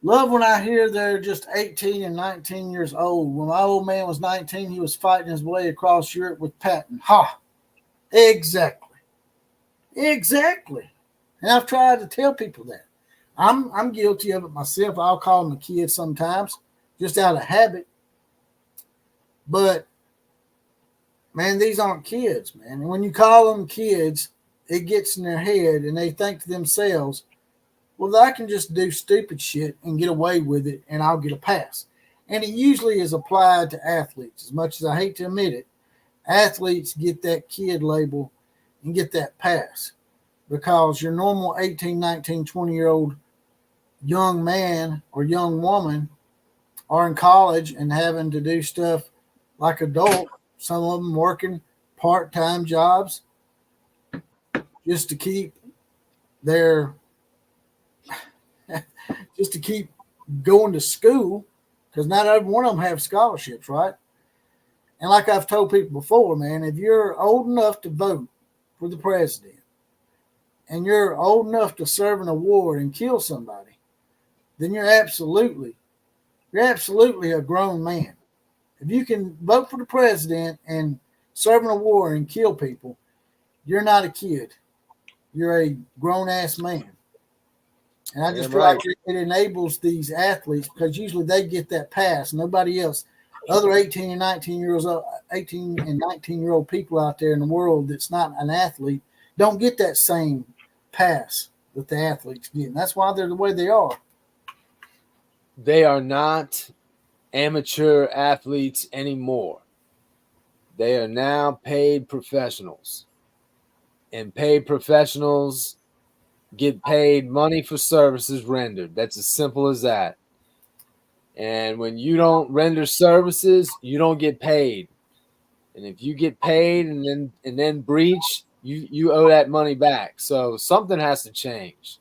Love when I hear they're just 18 and 19 years old. When my old man was 19, he was fighting his way across Europe with Patton. Ha! Exactly. And I've tried to tell people that. I'm guilty of it myself. I'll call them a kid sometimes, just out of habit. But, man, these aren't kids, man. And when you call them kids, it gets in their head, and they think to themselves, well, I can just do stupid shit and get away with it, and I'll get a pass. And it usually is applied to athletes. As much as I hate to admit it, athletes get that kid label and get that pass because your normal 18, 19, 20-year-old young man or young woman are in college and having to do stuff like adult, some of them working part-time jobs just to keep going to school, because not every one of them have scholarships, right? And like I've told people before, man, if you're old enough to vote for the president and you're old enough to serve in a war and kill somebody, then you're absolutely a grown man. If you can vote for the president and serve in a war and kill people, you're not a kid. You're a grown-ass man. And I just feel like it enables these athletes, because usually they get that pass. Nobody else, other 18 and 19-year-old people out there in the world that's not an athlete, don't get that same pass that the athletes get. And that's why they're the way they are. They are not amateur athletes anymore. They are now paid professionals. And paid professionals get paid money for services rendered. That's as simple as that. And when you don't render services, you don't get paid. And if you get paid and then breach, you owe that money back. So something has to change.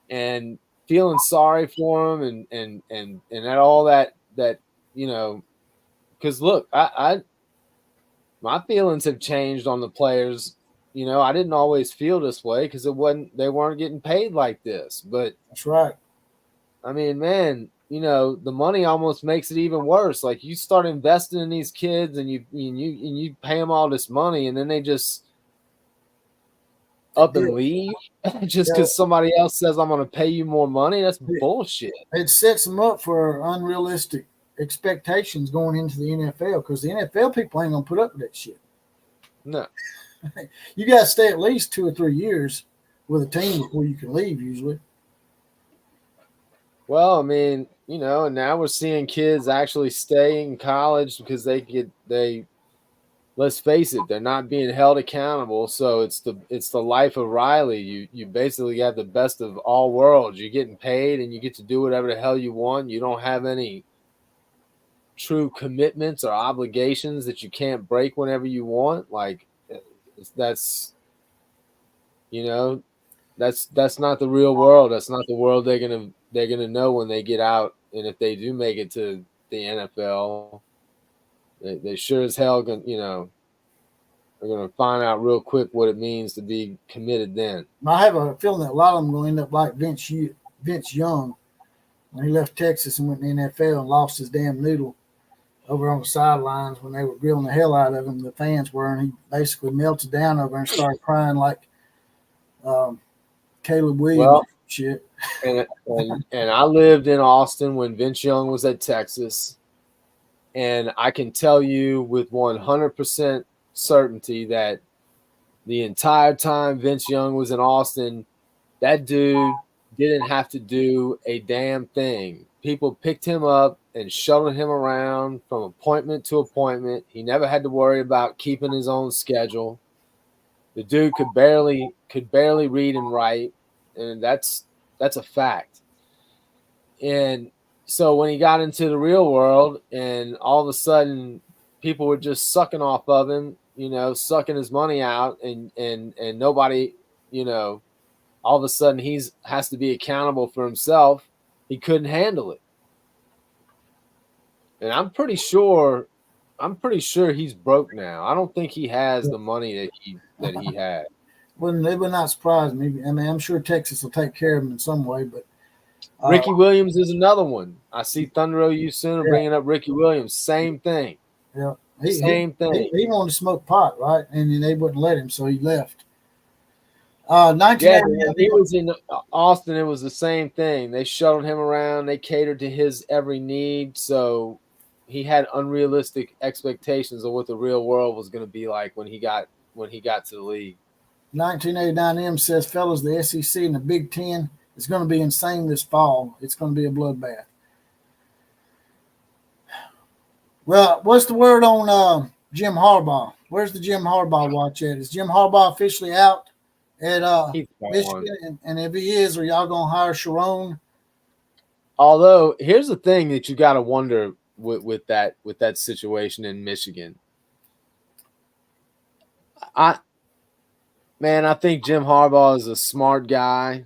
And feeling sorry for them and that all that you know, because look, I my feelings have changed on the players. You know, I didn't always feel this way because they weren't getting paid like this. But that's right. I mean, man, you know, the money almost makes it even worse. Like, you start investing in these kids and you pay them all this money, and then they just up and leave just because somebody else says I'm going to pay you more money. That's bullshit. It sets them up for unrealistic expectations going into the NFL, because the NFL people ain't going to put up with that shit. No. You got to stay at least 2 or 3 years with a team before you can leave usually. Well, I mean, you know, and now we're seeing kids actually stay in college because let's face it, they're not being held accountable. So it's the life of Riley. You basically have the best of all worlds. You're getting paid and you get to do whatever the hell you want. You don't have any true commitments or obligations that you can't break whenever you want. Like, that's, you know, that's not the real world. That's not the world they're gonna know when they get out. And if they do make it to the NFL, they sure as hell gonna, you know, they're gonna find out real quick what it means to be committed then. I have a feeling that a lot of them are going to end up like Vince Young when he left Texas and went to the NFL and lost his damn noodle over on the sidelines when they were grilling the hell out of him. The fans were, and he basically melted down over and started crying like Caleb Williams shit. And I lived in Austin when Vince Young was at Texas, and I can tell you with 100% certainty that the entire time Vince Young was in Austin, that dude didn't have to do a damn thing. People picked him up and shuttled him around from appointment to appointment. He never had to worry about keeping his own schedule. The dude could barely read and write, and that's a fact. And so when he got into the real world and all of a sudden people were just sucking off of him, you know, sucking his money out, and nobody, you know, all of a sudden has to be accountable for himself. He couldn't handle it. And I'm pretty sure he's broke now. I don't think he has the money that he had. It would not surprise me. I mean, I'm sure Texas will take care of him in some way, but Ricky Williams is another one. I see Thunder OU Sooner bringing up Ricky Williams. Same thing. Yeah. Same thing. He wanted to smoke pot, right? And then they wouldn't let him, so he left. He was in Austin. It was the same thing. They shuttled him around. They catered to his every need. So he had unrealistic expectations of what the real world was going to be like when he got to the league. 1989M says, fellas, the SEC and the Big Ten is going to be insane this fall. It's going to be a bloodbath. Well, what's the word on Jim Harbaugh? Where's the Jim Harbaugh watch at? Is Jim Harbaugh officially out at Michigan? And if he is, are y'all going to hire Sharon? Although, here's the thing that you got to wonder with that situation in Michigan. I think Jim Harbaugh is a smart guy,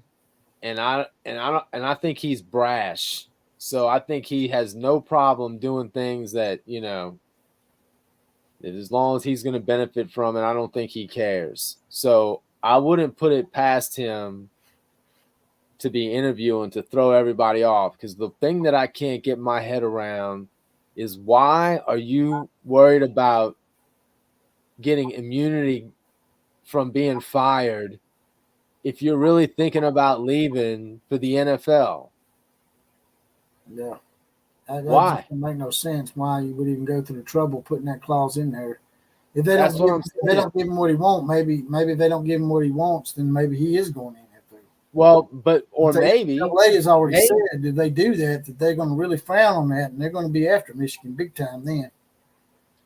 and I think he's brash. So I think he has no problem doing things that, you know, that as long as he's going to benefit from it, I don't think he cares. So I wouldn't put it past him to be interviewing to throw everybody off, because the thing that I can't get my head around is, why are you worried about getting immunity from being fired if you're really thinking about leaving for the NFL? Yeah. That just Why? doesn't make no sense why you would even go through the trouble putting that clause in there. If they That's don't what give, I'm if they saying. don't give him what he wants, maybe if they don't give him what he wants, then maybe he is going in there. Well, but or But maybe LA has already said if they do that they're going to really frown on that, and they're going to be after Michigan big time then.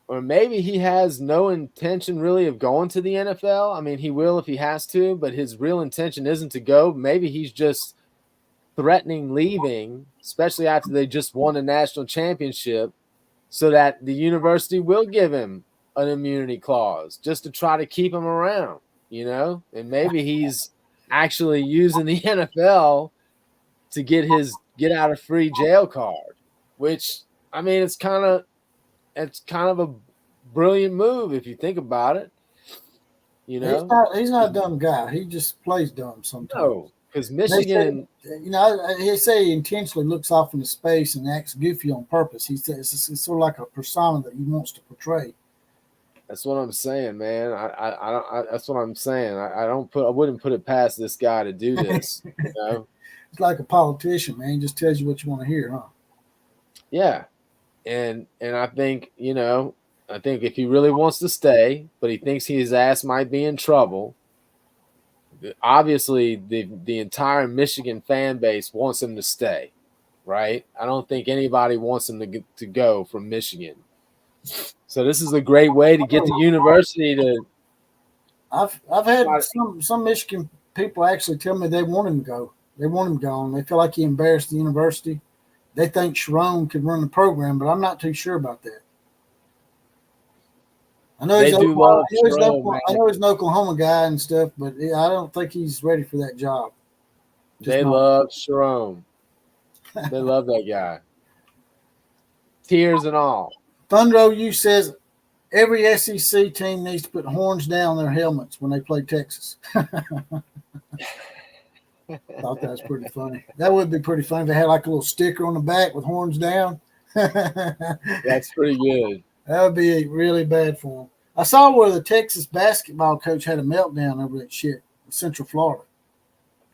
Or maybe he has no intention really of going to the NFL. I mean, he will if he has to, but his real intention isn't to go. Maybe he's just threatening leaving, especially after they just won a national championship, so that the university will give him an immunity clause just to try to keep him around, And maybe he's actually using the NFL to get out of free jail card, which, I mean, it's kind of a brilliant move if you think about it. He's not a dumb guy. He just plays dumb sometimes. No, because Michigan, he say he intentionally looks off into space and acts goofy on purpose. He says it's sort of like a persona that he wants to portray. that's what I'm saying, man. I that's what I'm saying. I wouldn't put it past this guy to do this. It's like a politician, man. He just tells you what you want to hear, huh? Yeah, and I think if he really wants to stay, but he thinks his ass might be in trouble, obviously the entire Michigan fan base wants him to stay, right? I don't think anybody wants him to go from Michigan. So this is a great way to get the university to. I've had some Michigan people actually tell me they want him to go. They want him gone. They feel like he embarrassed the university. They think Sharon could run the program, but I'm not too sure about that. I know he's an Oklahoma guy and stuff, but I don't think he's ready for that job. They love Sharon. They love that guy. Tears and all. Thunder OU says every SEC team needs to put horns down their helmets when they play Texas. Thought that was pretty funny. That would be pretty funny if they had like a little sticker on the back with horns down. That's pretty good. That would be really bad for them. I saw where the Texas basketball coach had a meltdown over that shit in Central Florida.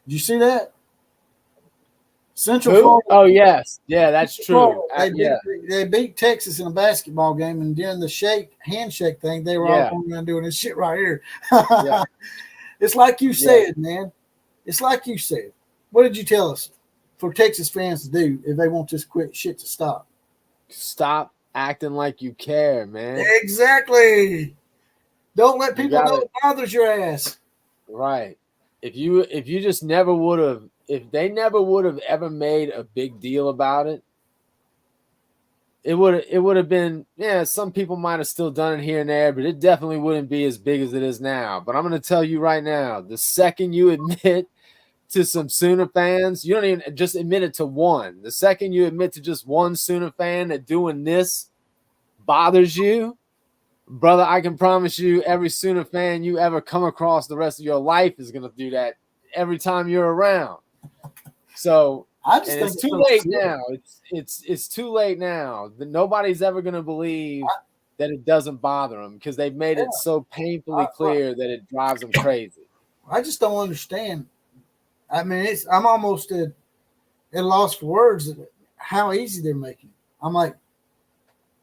Did you see that? Central Florida. Oh, yes. Yeah, that's true. They beat Texas in a basketball game, and during the handshake thing, they were all going around doing this shit right here. Yeah. It's like you said, man. It's like you said. What did you tell us for Texas fans to do if they want this shit to stop? Stop acting like you care, man. Exactly. Don't let people know it bothers your ass. Right. If you just never would have, if they never would have ever made a big deal about it, it would have been, some people might have still done it here and there, but it definitely wouldn't be as big as it is now. But I'm going to tell you right now, the second you admit to some Sooner fans, you don't even just admit it to one. The second you admit to just one Sooner fan that doing this bothers you, brother, I can promise you every Sooner fan you ever come across the rest of your life is going to do that every time you're around. So it's too late now. It's too late now. Nobody's ever going to believe that it doesn't bother them because they've made it so painfully clear that it drives them crazy. I just don't understand. I mean, I'm almost at loss for words how easy they're making it. I'm like,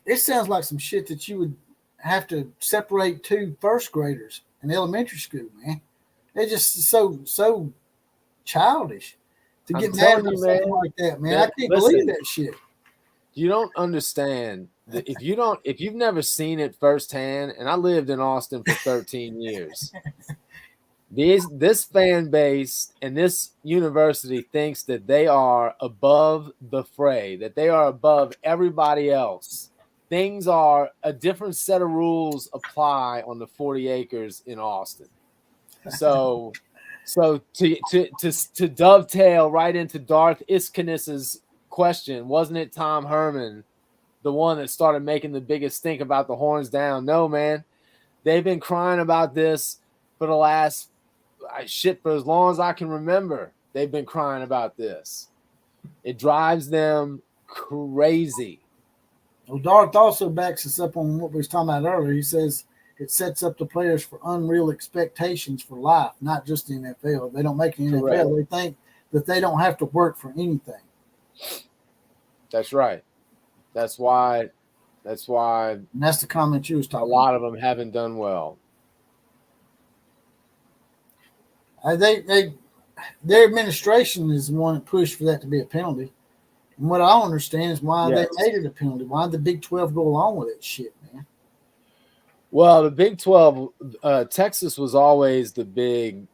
it sounds like some shit that you would have to separate two first graders in elementary school, man. They're just so childish to get mad about something like that, man. I can't believe that shit. You don't understand that if you've never seen it firsthand, and I lived in Austin for 13 years. This fan base and this university thinks that they are above the fray, that they are above everybody else. Things are a different set of rules apply on the 40 acres in Austin. So to dovetail right into Darth Iskanis's question, wasn't it Tom Herman, the one that started making the biggest stink about the horns down? No, man. They've been crying about this for the last shit, for as long as I can remember, they've been crying about this. It drives them crazy. Well, Darth also backs us up on what we was talking about earlier. He says it sets up the players for unreal expectations for life, not just the NFL. If they don't make the NFL, they think that they don't have to work for anything. That's right. That's why. And that's the comment you was talking about. A lot of them haven't done well. Their administration is the one that pushed for that to be a penalty. And what I don't understand is why they made it a penalty. Why did the Big 12 go along with that shit, man? Well, the Big 12, Texas was always the big.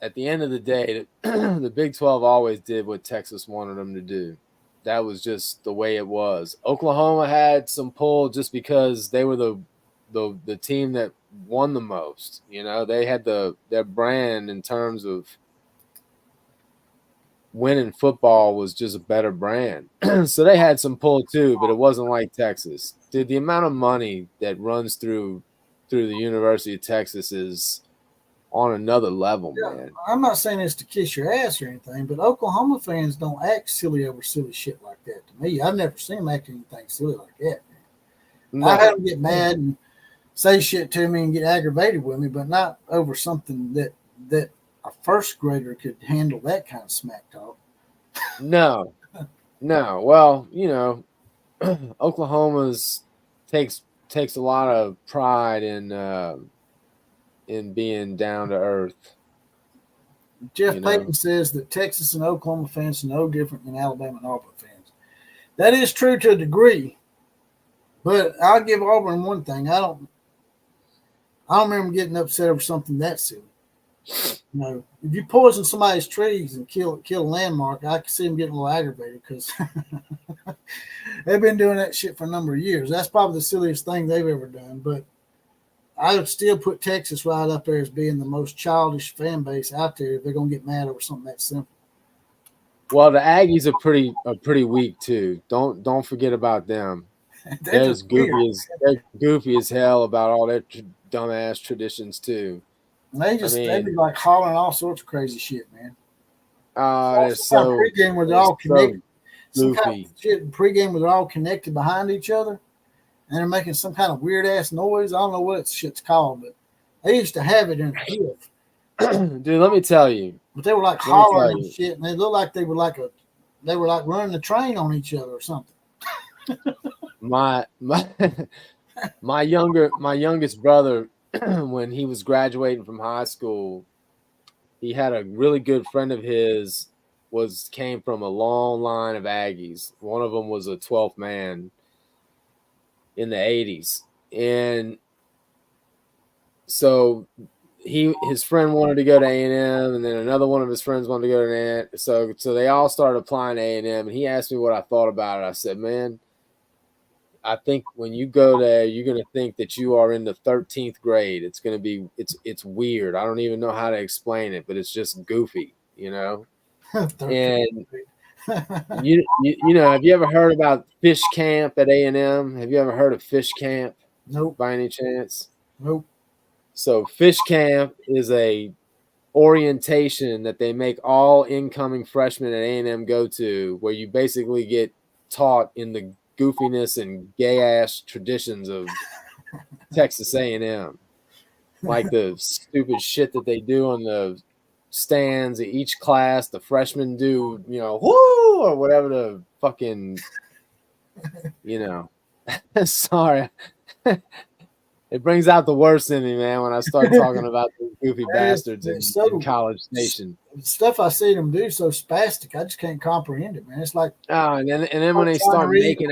At the end of the day, the Big 12 always did what Texas wanted them to do. That was just the way it was. Oklahoma had some pull just because they were the team that won the most. You know, they had their brand in terms of winning football was just a better brand. So they had some pull too, but it wasn't like Texas. Dude, the amount of money that runs through the University of Texas is on another level, man. I'm not saying this to kiss your ass or anything, but Oklahoma fans don't act silly over silly shit like that to me. I've never seen them act anything silly like that, man. No. I had them get mad and say shit to me and get aggravated with me, but not over something that a first grader could handle that kind of smack talk. No. Well, you know, Oklahoma's takes a lot of pride in being down to earth. Jeff Payton says that Texas and Oklahoma fans are no different than Alabama and Auburn fans. That is true to a degree, but I'll give Auburn one thing. I don't remember getting upset over something that silly. You know, if you poison somebody's trees and kill a landmark, I can see them getting a little aggravated because they've been doing that shit for a number of years. That's probably the silliest thing they've ever done, but I would still put Texas right up there as being the most childish fan base out there if they're gonna get mad over something that simple. Well, the Aggies are pretty weak too. Don't forget about them. They're goofy as hell about all their dumbass traditions too. They be like hollering all sorts of crazy shit, man. They're so pregame where they're all connected. So some kind of shit pregame where they're all connected behind each other. And they're making some kind of weird ass noise. I don't know what shit's called, but they used to have it in a cliff. Dude, let me tell you. But they were like hollering and shit, and they looked like they were like running the train on each other or something. My youngest brother, when he was graduating from high school, he had a really good friend of his came from a long line of Aggies. One of them was a 12th man in the 80s. And so his friend wanted to go to A&M, and then another one of his friends wanted to go to A&M. So they all started applying to A&M, and he asked me what I thought about it. I said, man, I think when you go there, you're going to think that you are in the 13th grade. It's going to be it's weird. I don't even know how to explain it, but it's just goofy, you know? And you know, have you ever heard about fish camp at A&M? Have you ever heard of fish camp? Nope. By any chance? Nope. So fish camp is a orientation that they make all incoming freshmen at A&M go to, where you basically get taught in the goofiness and gay ass traditions of Texas A&M, like the stupid shit that they do on the stands at each class. The freshmen do, you know, whoo, or whatever the fucking, you know. Sorry. It brings out the worst in me, man, when I start talking about these goofy bastards in College Station. Stuff I see them do so spastic, I just can't comprehend it, man. It's like, and then when they start making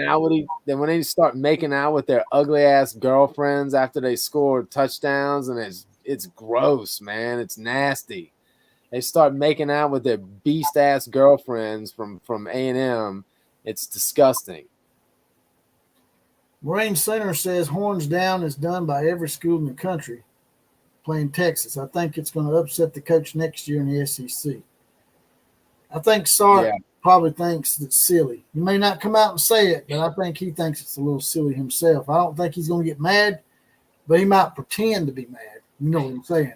out with their ugly ass girlfriends after they score touchdowns, and it's gross, man. It's nasty. They start making out with their beast ass girlfriends from A&M. It's disgusting. Marine Center says horns down is done by every school in the country playing Texas. I think it's going to upset the coach next year in the SEC. I think Sark probably thinks it's silly. He may not come out and say it, but I think he thinks it's a little silly himself. I don't think he's going to get mad, but he might pretend to be mad. You know what I'm saying?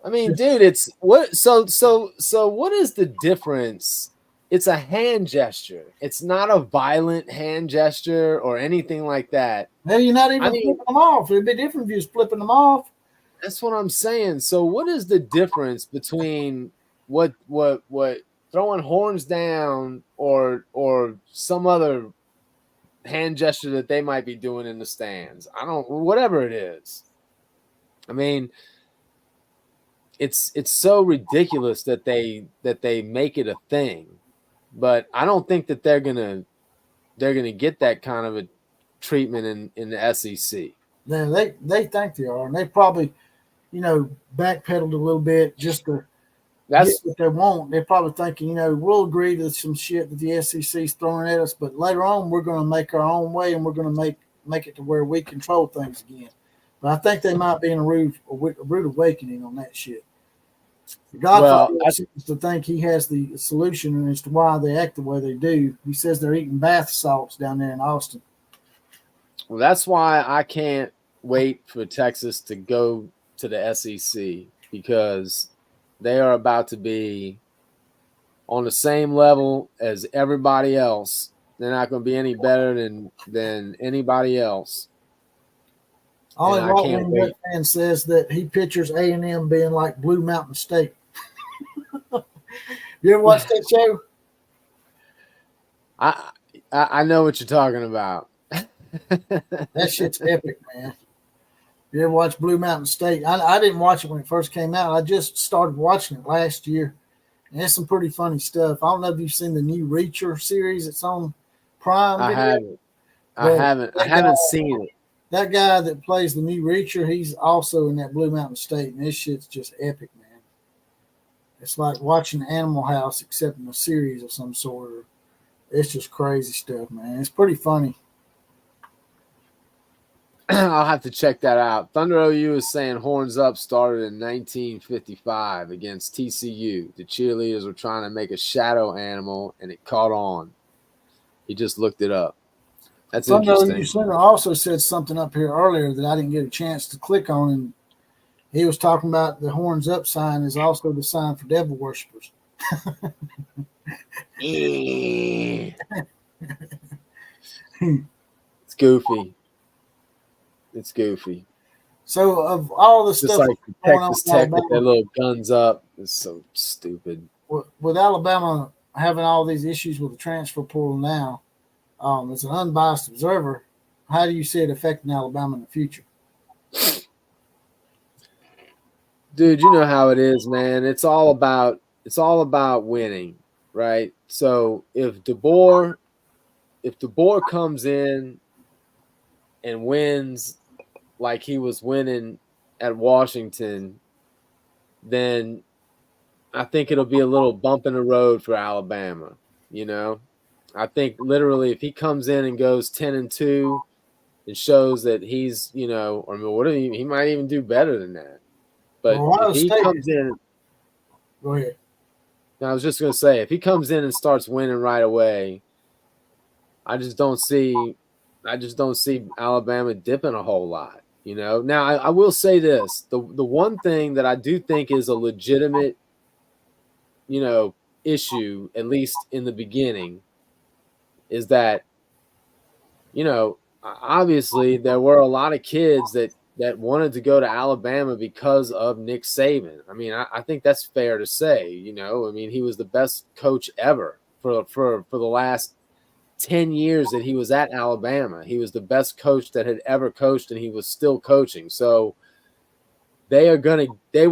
I mean, dude, it's what? So what is the difference? It's a hand gesture. It's not a violent hand gesture or anything like that. Hell, you're not I even mean, flipping them off. It'd be different if you was flipping them off. that's what I'm saying. So what is the difference between what throwing horns down or some other hand gesture that they might be doing in the stands? I don't, whatever it is. I mean, it's so ridiculous that they make it a thing, but I don't think that they're gonna get that kind of a treatment in the SEC. Then they think they are, and they probably, backpedaled a little bit just to get That's what they want. They're probably thinking, we'll agree to some shit that the SEC is throwing at us, but later on we're going to make our own way, and we're going to make it to where we control things again. But I think they might be in a rude awakening on that shit. The Godfather seems to think he has the solution as to why they act the way they do. He says they're eating bath salts down there in Austin. Well, that's why I can't wait for Texas to go to the SEC, because they are about to be on the same level as everybody else. They're not going to be any better than anybody else. Only right-wing Duck fan says that he pictures A&M being like Blue Mountain State. You ever watch that show? I know what you're talking about. That shit's epic, man. You ever watch Blue Mountain State? I didn't watch it when it first came out. I just started watching it last year. And it's some pretty funny stuff. I don't know if you've seen the new Reacher series. It's on Prime. I haven't seen it. That guy that plays the new Reacher, he's also in that Blue Mountain State, and this shit's just epic, man. It's like watching Animal House, except in a series of some sort. It's just crazy stuff, man. It's pretty funny. I'll have to check that out. Thunder OU is saying Horns Up started in 1955 against TCU. The cheerleaders were trying to make a shadow animal, and it caught on. He just looked it up. That's interesting. OU Center also said something up here earlier that I didn't get a chance to click on, and he was talking about the Horns Up sign is also the sign for devil worshippers. It's goofy. It's goofy. So of all the stuff, just like Texas Tech with their little guns up, it's so stupid. With Alabama having all these issues with the transfer portal now, as an unbiased observer, how do you see it affecting Alabama in the future? Dude, you know how it is, man. It's all about winning, right? So if DeBoer comes in and wins like he was winning at Washington, then I think it'll be a little bump in the road for Alabama, you know? I think literally if he comes in and goes 10-2 and shows that he's, he might even do better than that. But if he comes in, go ahead. I was just going to say, if he comes in and starts winning right away, I just don't see Alabama dipping a whole lot, you know. Now I will say this: the one thing that I do think is a legitimate, issue, at least in the beginning, is that, obviously there were a lot of kids that wanted to go to Alabama because of Nick Saban. I mean, I think that's fair to say, I mean, he was the best coach ever for the last 10 years that he was at Alabama. He was the best coach that had ever coached, and he was still coaching. So they were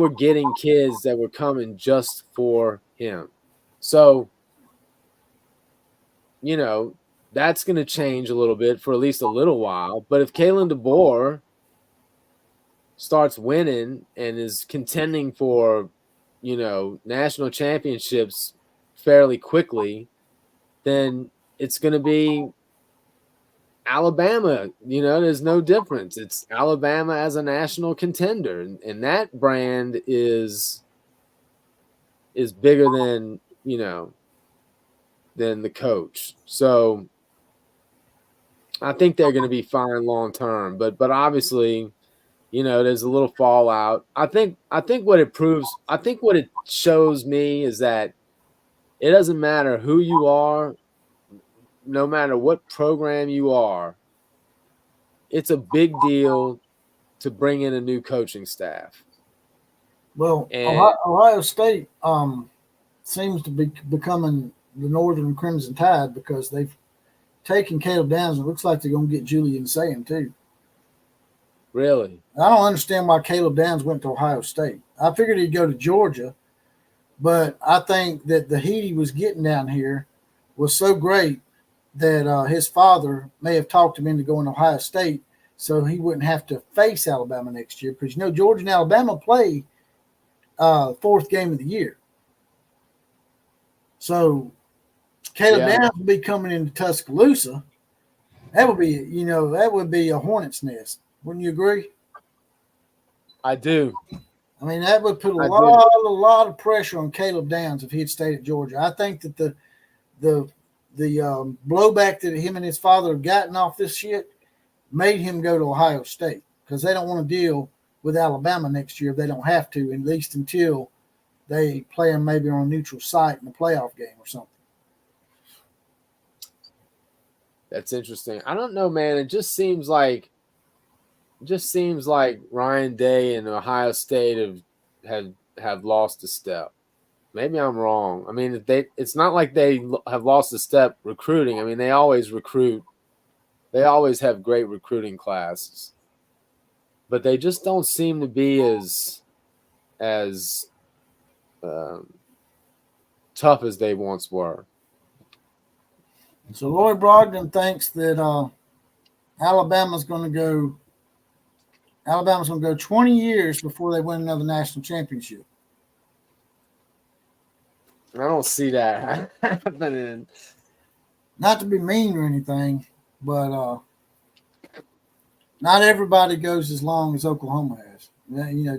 getting kids that were coming just for him. So, that's going to change a little bit for at least a little while. But if Kalen DeBoer starts winning and is contending for, national championships fairly quickly, then it's going to be Alabama. There's no difference. It's Alabama as a national contender, and that brand is bigger than the coach. So I think they're going to be fine long term, but obviously there's a little fallout. I think what it shows me is that it doesn't matter who you are, no matter what program you are, it's a big deal to bring in a new coaching staff. Well, And Ohio State seems to be becoming the Northern Crimson Tide because they've taken Caleb Downs. It looks like they're going to get Julian Sayin too. really, I don't understand why Caleb Downs went to Ohio State. I figured he'd go to Georgia, but I think that the heat he was getting down here was so great that his father may have talked him into going to Ohio State so he wouldn't have to face Alabama next year. Because, Georgia and Alabama play fourth game of the year. So Caleb Downs would be coming into Tuscaloosa. That would be a hornet's nest. Wouldn't you agree? I do. I mean, that would put a lot of pressure on Caleb Downs if he had stayed at Georgia. I think that the blowback that him and his father have gotten off this shit made him go to Ohio State because they don't want to deal with Alabama next year if they don't have to, at least until they play them maybe on a neutral site in a playoff game or something. That's interesting. I don't know, man. It just seems like Ryan Day and Ohio State have lost a step. Maybe I'm wrong. I mean, it's not like they have lost a step recruiting. I mean, they always recruit. They always have great recruiting classes, but they just don't seem to be as tough as they once were. So Lloyd Brogdon thinks that Alabama's going to go 20 years before they win another national championship. I don't see that happening. Not to be mean or anything, but not everybody goes as long as Oklahoma has.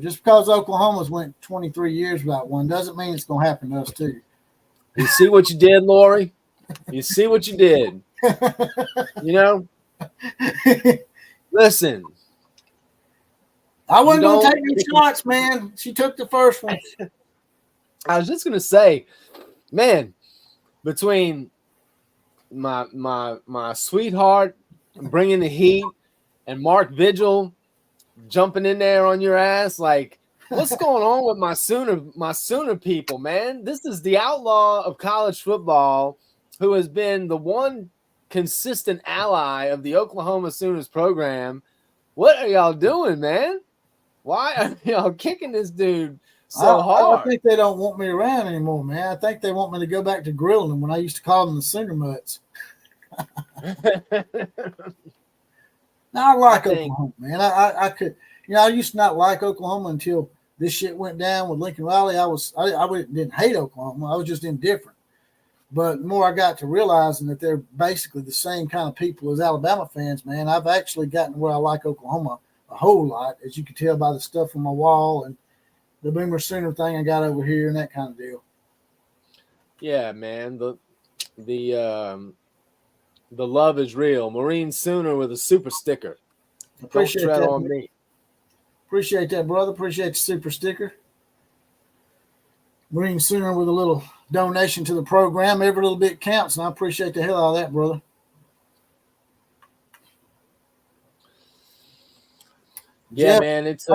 Just because Oklahoma's went 23 years without one doesn't mean it's going to happen to us too. You see what you did, Lori? You see what you did. Listen. I wasn't going to take any shots, man. She took the first one. I was just going to say, man, between my sweetheart bringing the heat and Mark Vigil jumping in there on your ass, like, what's going on with my Sooner people, man? This is the outlaw of college football who has been the one consistent ally of the Oklahoma Sooners program. What are y'all doing, man? Why are y'all kicking this dude so hard? I think they don't want me around anymore, man. I think they want me to go back to grilling them when I used to call them the Sooner Mutts. I like Oklahoma, man. I could, I used to not like Oklahoma until this shit went down with Lincoln Riley. I didn't hate Oklahoma. I was just indifferent. But the more I got to realizing that they're basically the same kind of people as Alabama fans, man, I've actually gotten to where I like Oklahoma a whole lot, as you can tell by the stuff on my wall and the Boomer Sooner thing I got over here and that kind of deal. Yeah, man. The love is real. Marine Sooner with a super sticker. Appreciate Don't tread that, on man. me. Appreciate that, brother. Appreciate the super sticker. Marine Sooner with a little donation to the program. Every little bit counts, and I appreciate the hell out of that, brother. Yeah, man. It's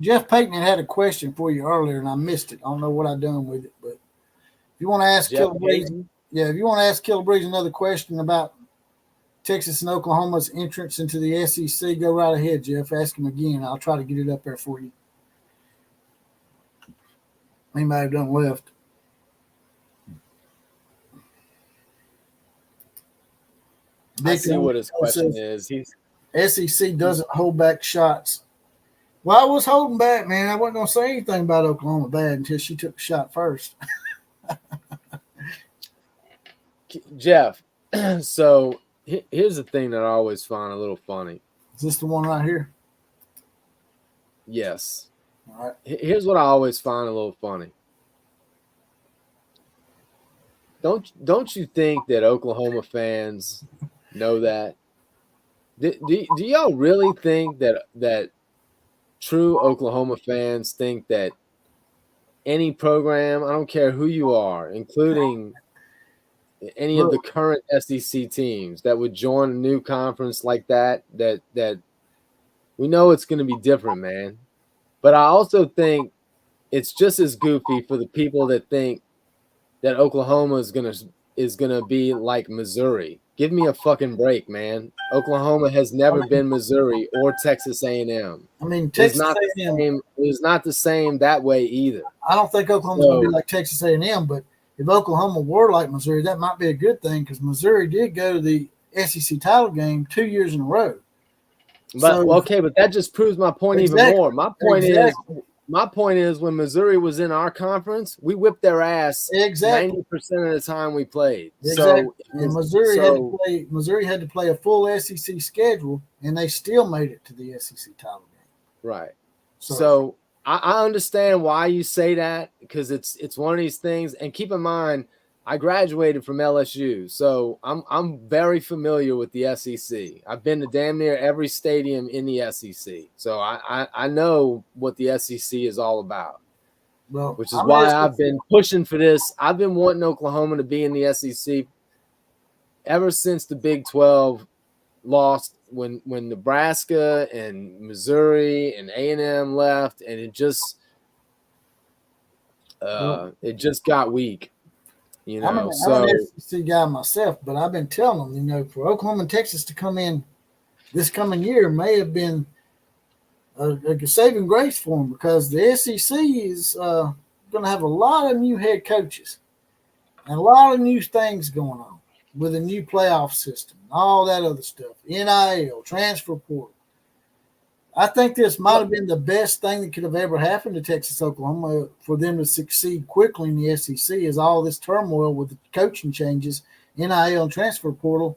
Jeff Payton had a question for you earlier, and I missed it. I don't know what I done with it, but if you want to ask Killer Breeze, if you want to ask Killer Breeze another question about Texas and Oklahoma's entrance into the SEC, go right ahead, Jeff. Ask him again. I'll try to get it up there for you. He might have done left. I see what his question is. SEC doesn't hold back shots. Well, I was holding back, man. I wasn't going to say anything about Oklahoma bad until she took the shot first. Jeff, so here's the thing that I always find a little funny. Is this the one right here? Yes. All right. Here's what I always find a little funny. Don't you think that Oklahoma fans know that? Do y'all really think that true Oklahoma fans think that any program, I don't care who you are, including any of the current SEC teams that would join a new conference like that we know it's going to be different, man. But I also think it's just as goofy for the people that think that Oklahoma is gonna be like Missouri. Give me a fucking break, man. Oklahoma has never been Missouri or Texas A&M. I mean, Texas A&M. It was not the same that way either. I don't think Oklahoma's going to be like Texas A&M, but if Oklahoma were like Missouri, that might be a good thing because Missouri did go to the SEC title game 2 years in a row. But okay, but that just proves my point even more. My point is when Missouri was in our conference, we whipped their ass 90% of the time we played. Exactly. So and Missouri had to play a full SEC schedule, and they still made it to the SEC title game. Right. So I understand why you say that because it's one of these things. And keep in mind, I graduated from LSU, so I'm very familiar with the SEC. I've been to damn near every stadium in the SEC, so I know what the SEC is all about. Well, which is why I've been pushing for this. I've been wanting Oklahoma to be in the SEC ever since the Big 12 lost when Nebraska and Missouri and A&M left, and it just got weak. You know, I'm an SEC guy myself, but I've been telling them, for Oklahoma and Texas to come in this coming year may have been a saving grace for them because the SEC is going to have a lot of new head coaches and a lot of new things going on with a new playoff system, all that other stuff, NIL, transfer portal. I think this might have been the best thing that could have ever happened to Texas Oklahoma for them to succeed quickly in the SEC is all this turmoil with the coaching changes, NIL and transfer portal.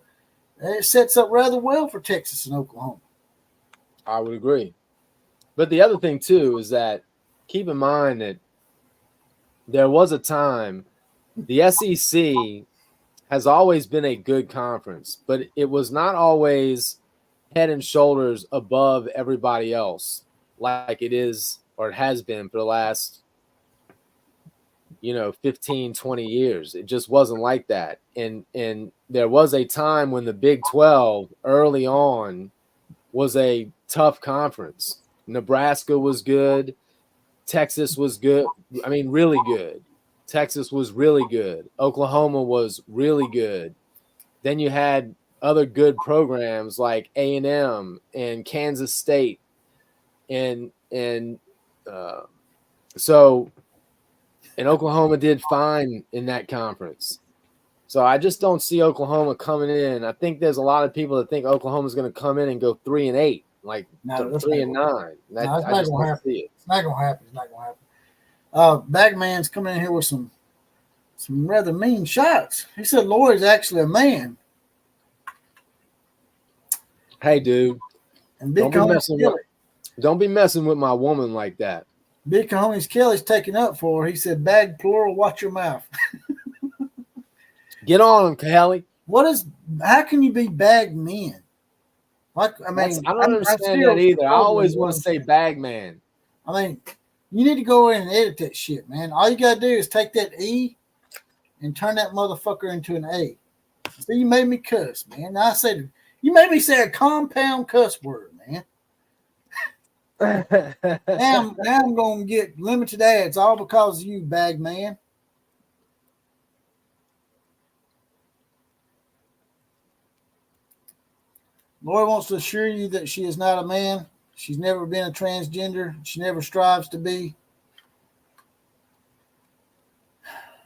It sets up rather well for Texas and Oklahoma. I would agree. But the other thing, too, is that keep in mind that there was a time the SEC has always been a good conference, but it was not always head and shoulders above everybody else like it is or it has been for the last 15 20 years. It just wasn't like that, and there was a time when the Big 12 early on was a tough conference. Nebraska was good, Texas was good, really good. Texas was really good, Oklahoma was really good. Then you had other good programs like A&M and Kansas State, and Oklahoma did fine in that conference. So I just don't see Oklahoma coming in. I think there's a lot of people that think Oklahoma's going to come in and go 3-8, like 3-9. I just don't see it. It's not going to happen. It's not going to happen. Bagman's coming in here with some rather mean shots. He said Lloyd's actually a man. Hey, dude, and don't be messing with my woman like that. Big Cojones Kelly's taking up for her. He said, bag plural, watch your mouth. Get on him, Kelly. How can you be bag men? I don't understand that either. I always want to say bag man. You need to go in and edit that shit, man. All you got to do is take that E and turn that motherfucker into an A. See, you made me cuss, man. You made me say a compound cuss word, man. now I'm going to get limited ads all because of you, bag man. Lori wants to assure you that she is not a man. She's never been a transgender. She never strives to be.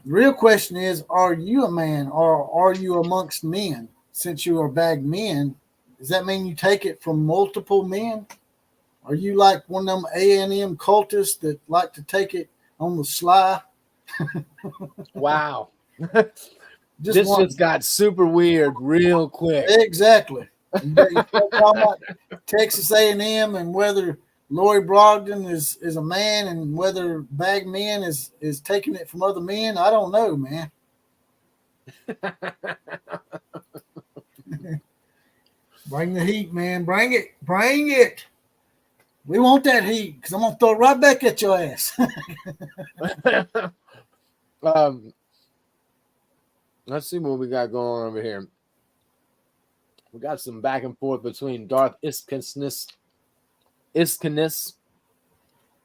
The real question is, are you a man or are you amongst men? Since you are bag men, does that mean you take it from multiple men? Are you like one of them A&M cultists that like to take it on the sly? Wow. This just got super weird real quick. Exactly. You talking about Texas A&M and whether Lori Brogdon is a man and whether bag men is taking it from other men. I don't know, man. Bring the heat, man. Bring it. We want that heat because I'm going to throw it right back at your ass. Let's see what we got going on over here. We got some back and forth between Darth Iskanis.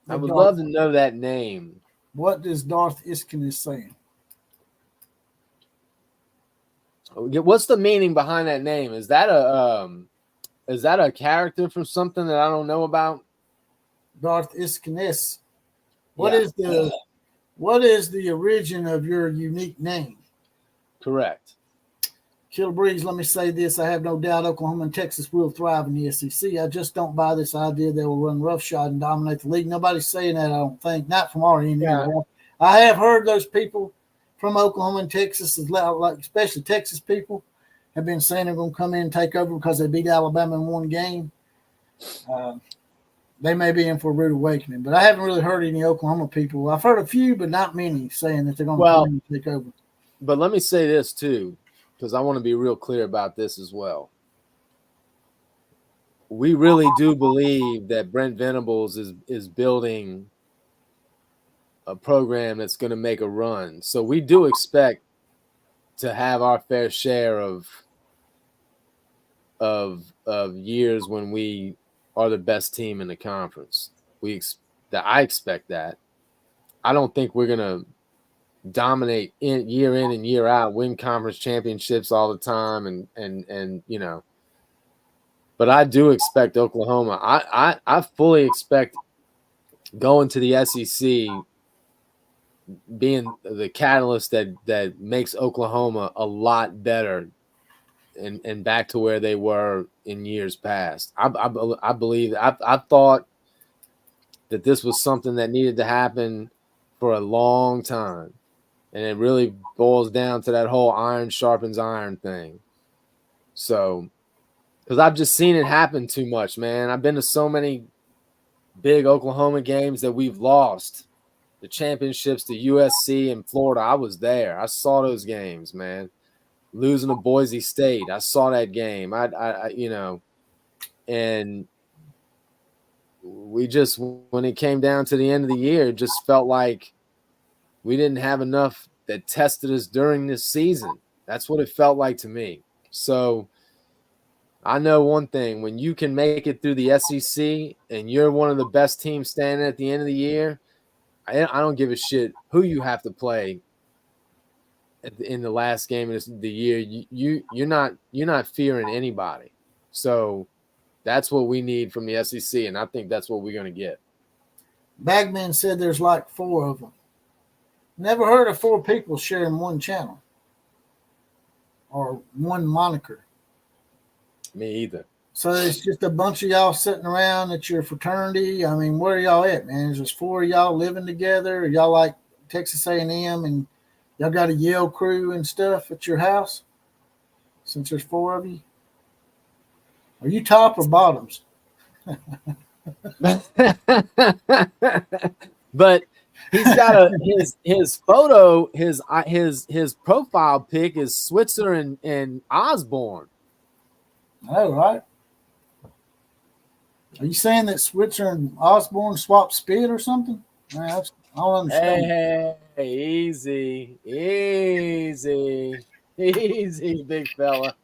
I would love to know that name. What does Darth Iskanis say? What's the meaning behind that name? Is that a character from something that I don't know about? Darth Iskanis. What is the origin of your unique name? Correct. Killer Breeze, let me say this. I have no doubt Oklahoma and Texas will thrive in the SEC. I just don't buy this idea they will run roughshod and dominate the league. Nobody's saying that, I don't think. Not from our end. Yeah. I have heard those people from Oklahoma and Texas, like especially Texas people, have been saying they're going to come in and take over because they beat Alabama in one game. They may be in for a rude awakening, but I haven't really heard any Oklahoma people. I've heard a few, but not many, saying that they're going to come in and take over. But let me say this too, because I want to be real clear about this as well. We really do believe that Brent Venables is building a program that's going to make a run. So we do expect to have our fair share of years when we are the best team in the conference. I expect that. I don't think we're going to dominate year in and year out, win conference championships all the time, and you know. But I do expect Oklahoma. I fully expect going to the SEC being the catalyst that makes Oklahoma a lot better and back to where they were in years past. I believe I thought that this was something that needed to happen for a long time. And it really boils down to that whole iron sharpens iron thing. So, because I've just seen it happen too much, man. I've been to so many big Oklahoma games that we've lost. The championships to USC and Florida, I was there. I saw those games, man. Losing to Boise State, I saw that game. I you know, and we just, when it came down to the end of the year, it just felt like we didn't have enough that tested us during this season. That's what it felt like to me. So I know one thing, when you can make it through the SEC and you're one of the best teams standing at the end of the year, I don't give a shit who you have to play in the last game of the year. You're not fearing anybody. So that's what we need from the SEC, and I think that's what we're going to get. Bagman said there's like 4 of them. Never heard of 4 people sharing one channel or one moniker. Me either. So it's just a bunch of y'all sitting around at your fraternity. I mean, where are y'all at, man? Is there 4 of y'all living together? Are y'all like Texas A&M and y'all got a Yale crew and stuff at your house? Since there's 4 of you, are you top or bottoms? But he's got his photo, his profile pic is Switzer and Osborne. Oh, right. Are you saying that Switzer and Osborne swap spit or something? Man, I don't understand. Hey, easy, big fella.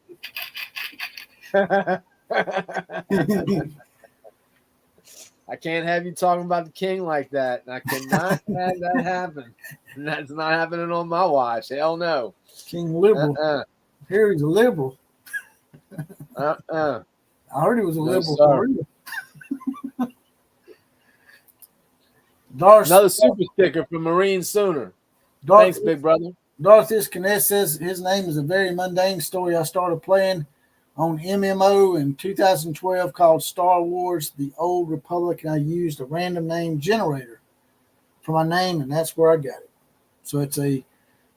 I can't have you talking about the king like that. I cannot have that happen. And that's not happening on my watch. Hell no. King liberal. Here he's a liberal. I heard he was a liberal for real. Another super sticker from Marine Sooner. Thanks, big brother. Darth Iskanis says his name is a very mundane story. I started playing on MMO in 2012 called Star Wars The Old Republic, and I used a random name generator for my name, and that's where I got it. So it's a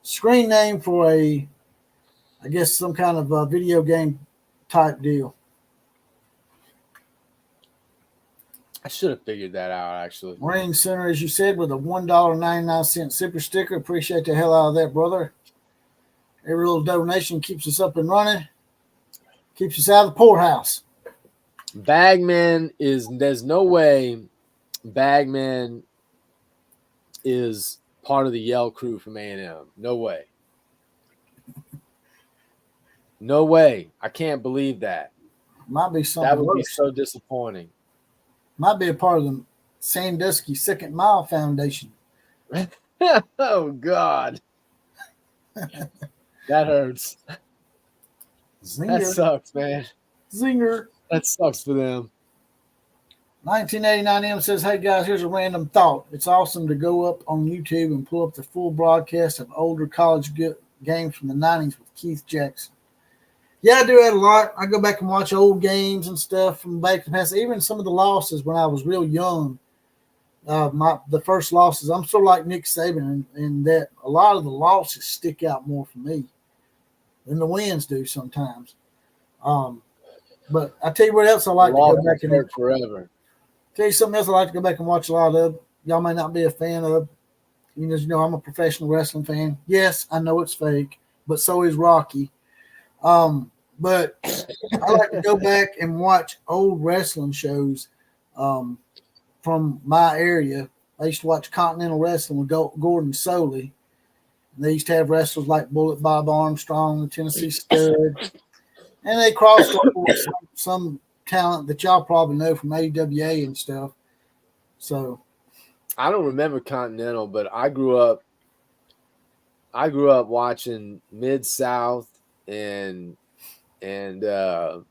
screen name for I guess some kind of a video game type deal. I should have figured that out, actually. Marine Center, as you said, with a $1.99 super sticker. Appreciate the hell out of that, brother. Every little donation keeps us up and running. Keeps us out of the poorhouse. Bagman there's no way Bagman is part of the Yell crew from A&M. No way. No way. I can't believe that. Might be something That would be worse. so disappointing. Might be a part of the Sandusky Second Mile Foundation. Oh, God. That hurts. Zinger. That sucks, man. Zinger. That sucks for them. 1989M says, hey, guys, here's a random thought. It's awesome to go up on YouTube and pull up the full broadcast of older college games from the 90s with Keith Jackson. Yeah, I do that a lot. I go back and watch old games and stuff from back in the past. Even some of the losses when I was real young, the first losses, I'm sort of like Nick Saban in that a lot of the losses stick out more for me than the wins do sometimes. But I tell you what else I like to go back and forever. Tell you something else I like to go back and watch a lot of. Y'all may not be a fan of. You know, I'm a professional wrestling fan. Yes, I know it's fake, but so is Rocky. But I like to go back and watch old wrestling shows from my area. I used to watch Continental Wrestling with Gordon Soley. And they used to have wrestlers like Bullet Bob Armstrong, the Tennessee Stud. And they crossed over with some talent that y'all probably know from AWA and stuff. So I don't remember Continental, but I grew up watching Mid-South and oh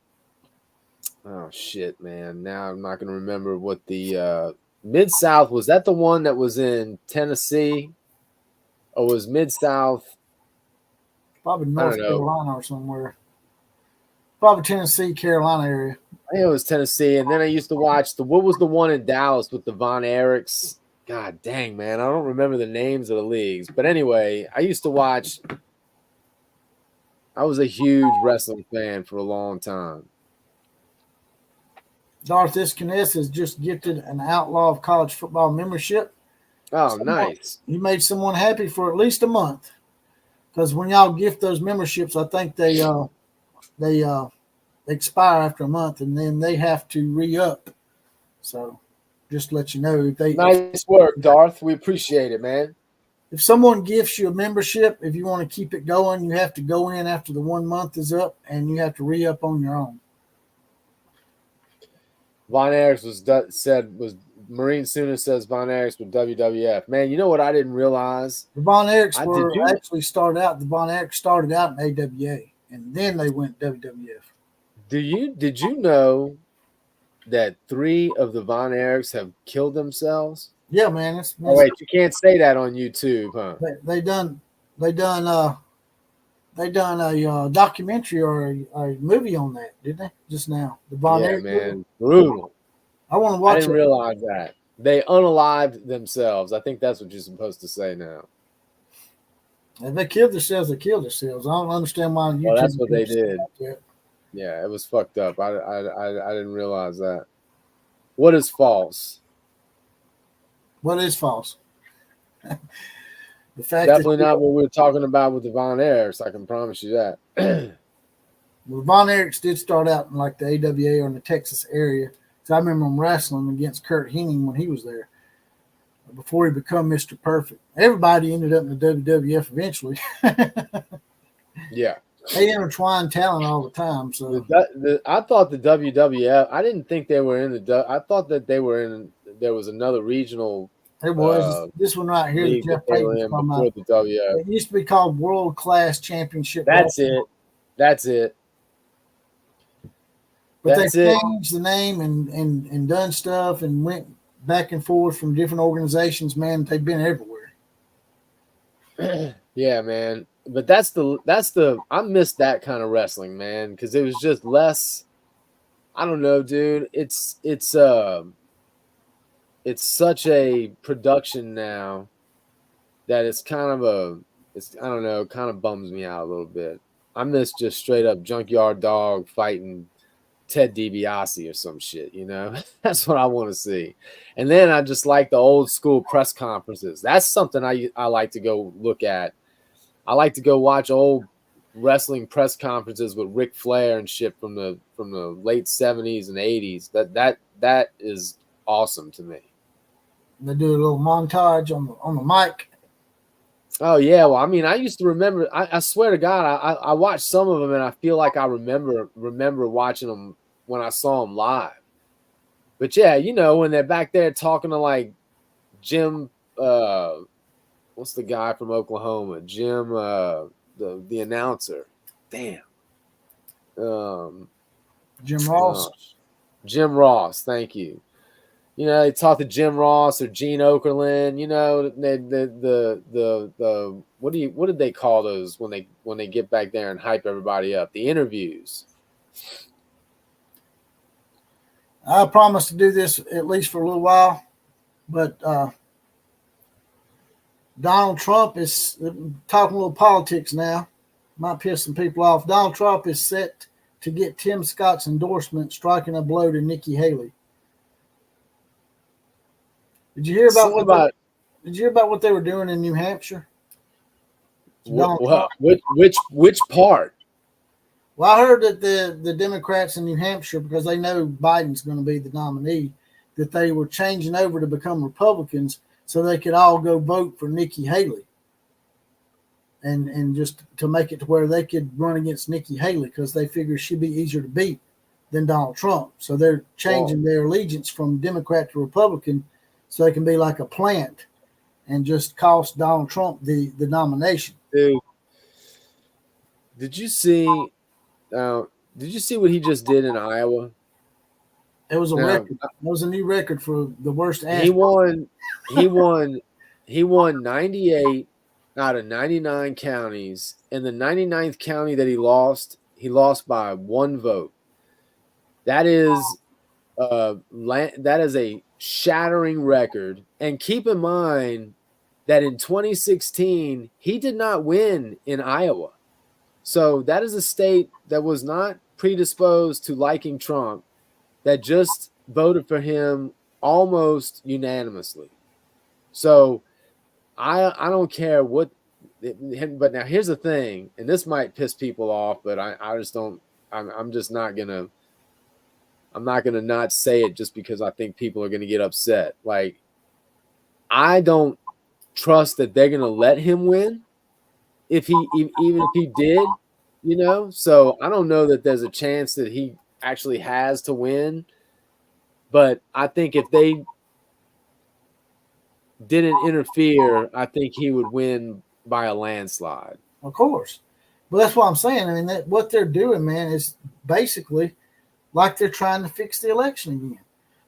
shit, man. Now I'm not gonna remember what the Mid-South was. That the one that was in Tennessee? Or was Mid-South probably North Carolina or somewhere. Probably Tennessee, Carolina area. I think it was Tennessee. And then I used to watch what was the one in Dallas with the Von Erichs? God dang, man. I don't remember the names of the leagues. But anyway, I used to watch. I was a huge wrestling fan for a long time. Darth Iskines has just gifted an Outlaw of College Football membership. Oh, nice. You made someone happy for at least a month. Because when y'all gift those memberships, I think they expire after a month, and then they have to re-up. So just to let you know. Nice work, Darth. We appreciate it, man. If someone gifts you a membership, if you want to keep it going, you have to go in after the 1 month is up, and you have to re-up on your own. Von Erichs was Marine Suna says Von Erichs with WWF. Man, you know what I didn't realize? The Von Erichs actually started out. The Von Erichs started out in AWA, and then they went WWF. Did you know that 3 of the Von Erichs have killed themselves? Yeah, man. Oh wait, you can't say that on YouTube, huh? They done a documentary or a movie on that, didn't they? Just now, the Von Erich man, movie? brutal. I want to watch. I didn't realize that they unalived themselves. I think that's what you're supposed to say now. If they killed themselves, they killed themselves. I don't understand why. Well, that's what they did. Yeah, it was fucked up. I didn't realize that. What is false? What is false? The fact definitely not what we're talking about with the Von Erichs. I can promise you that. Well, Von Erichs did start out in like the AWA or in the Texas area. So I remember him wrestling against Kurt Hennig when he was there. Before he became Mr. Perfect. Everybody ended up in the WWF eventually. Yeah. They intertwine talent all the time. So I thought the WWF, I didn't think they were in I thought that they were in, there was another regional. It was. This one right here, the Jeff Payton's talking about. The WWF. It used to be called World Class Championship. That's it. But they changed the name and done stuff and went back and forth from different organizations. Man, they've been everywhere. Yeah, man. But that's the I miss that kind of wrestling, man, because it was just less. I don't know, dude. It's such a production now that it's kind of I don't know, kind of bums me out a little bit. I miss just straight up Junkyard Dog fighting Ted DiBiase or some shit, you know? That's what I want to see. And then I just like the old school press conferences. That's something I like to go look at. I like to go watch old wrestling press conferences with Ric Flair and shit from the late 70s and 80s. That is awesome to me. They do a little montage on the mic. Oh yeah, well, I mean, I used to remember. I swear to God, I watched some of them, and I feel like I remember watching them when I saw them live. But yeah, you know, when they're back there talking to like Jim, what's the guy from Oklahoma? Jim, the announcer. Damn. Jim Ross. Jim Ross. Thank you. You know, they talk to Jim Ross or Gene Okerlund. You know, the what did they call those when they get back there and hype everybody up? The interviews. I promise to do this at least for a little while, but Donald Trump is talking a little politics now. Might piss some people off. Donald Trump is set to get Tim Scott's endorsement, striking a blow to Nikki Haley. Did you hear about what they were doing in New Hampshire? Which part? Well, I heard that the Democrats in New Hampshire, because they know Biden's going to be the nominee, that they were changing over to become Republicans so they could all go vote for Nikki Haley. And just to make it to where they could run against Nikki Haley because they figure she'd be easier to beat than Donald Trump. So they're changing their allegiance from Democrat to Republican so they can be like a plant and just cost Donald Trump the nomination. Dude, did you see what he just did in Iowa? It was a record. It was a new record for the worst. He won 98 out of 99 counties. In the 99th county that he lost by 1 vote. That is a shattering record. And keep in mind that in 2016, he did not win in Iowa. So that is a state that was not predisposed to liking Trump, that just voted for him almost unanimously. So I don't care what, but now here's the thing, and this might piss people off, but I just don't. I'm just not gonna. I'm not gonna not say it just because I think people are gonna get upset. Like, I don't trust that they're gonna let him win. Even if he did, you know. So I don't know that there's a chance that he actually has to win. But I think if they didn't interfere, I think he would win by a landslide. Of course. But that's what I'm saying. I mean, what they're doing, man, is basically like they're trying to fix the election again.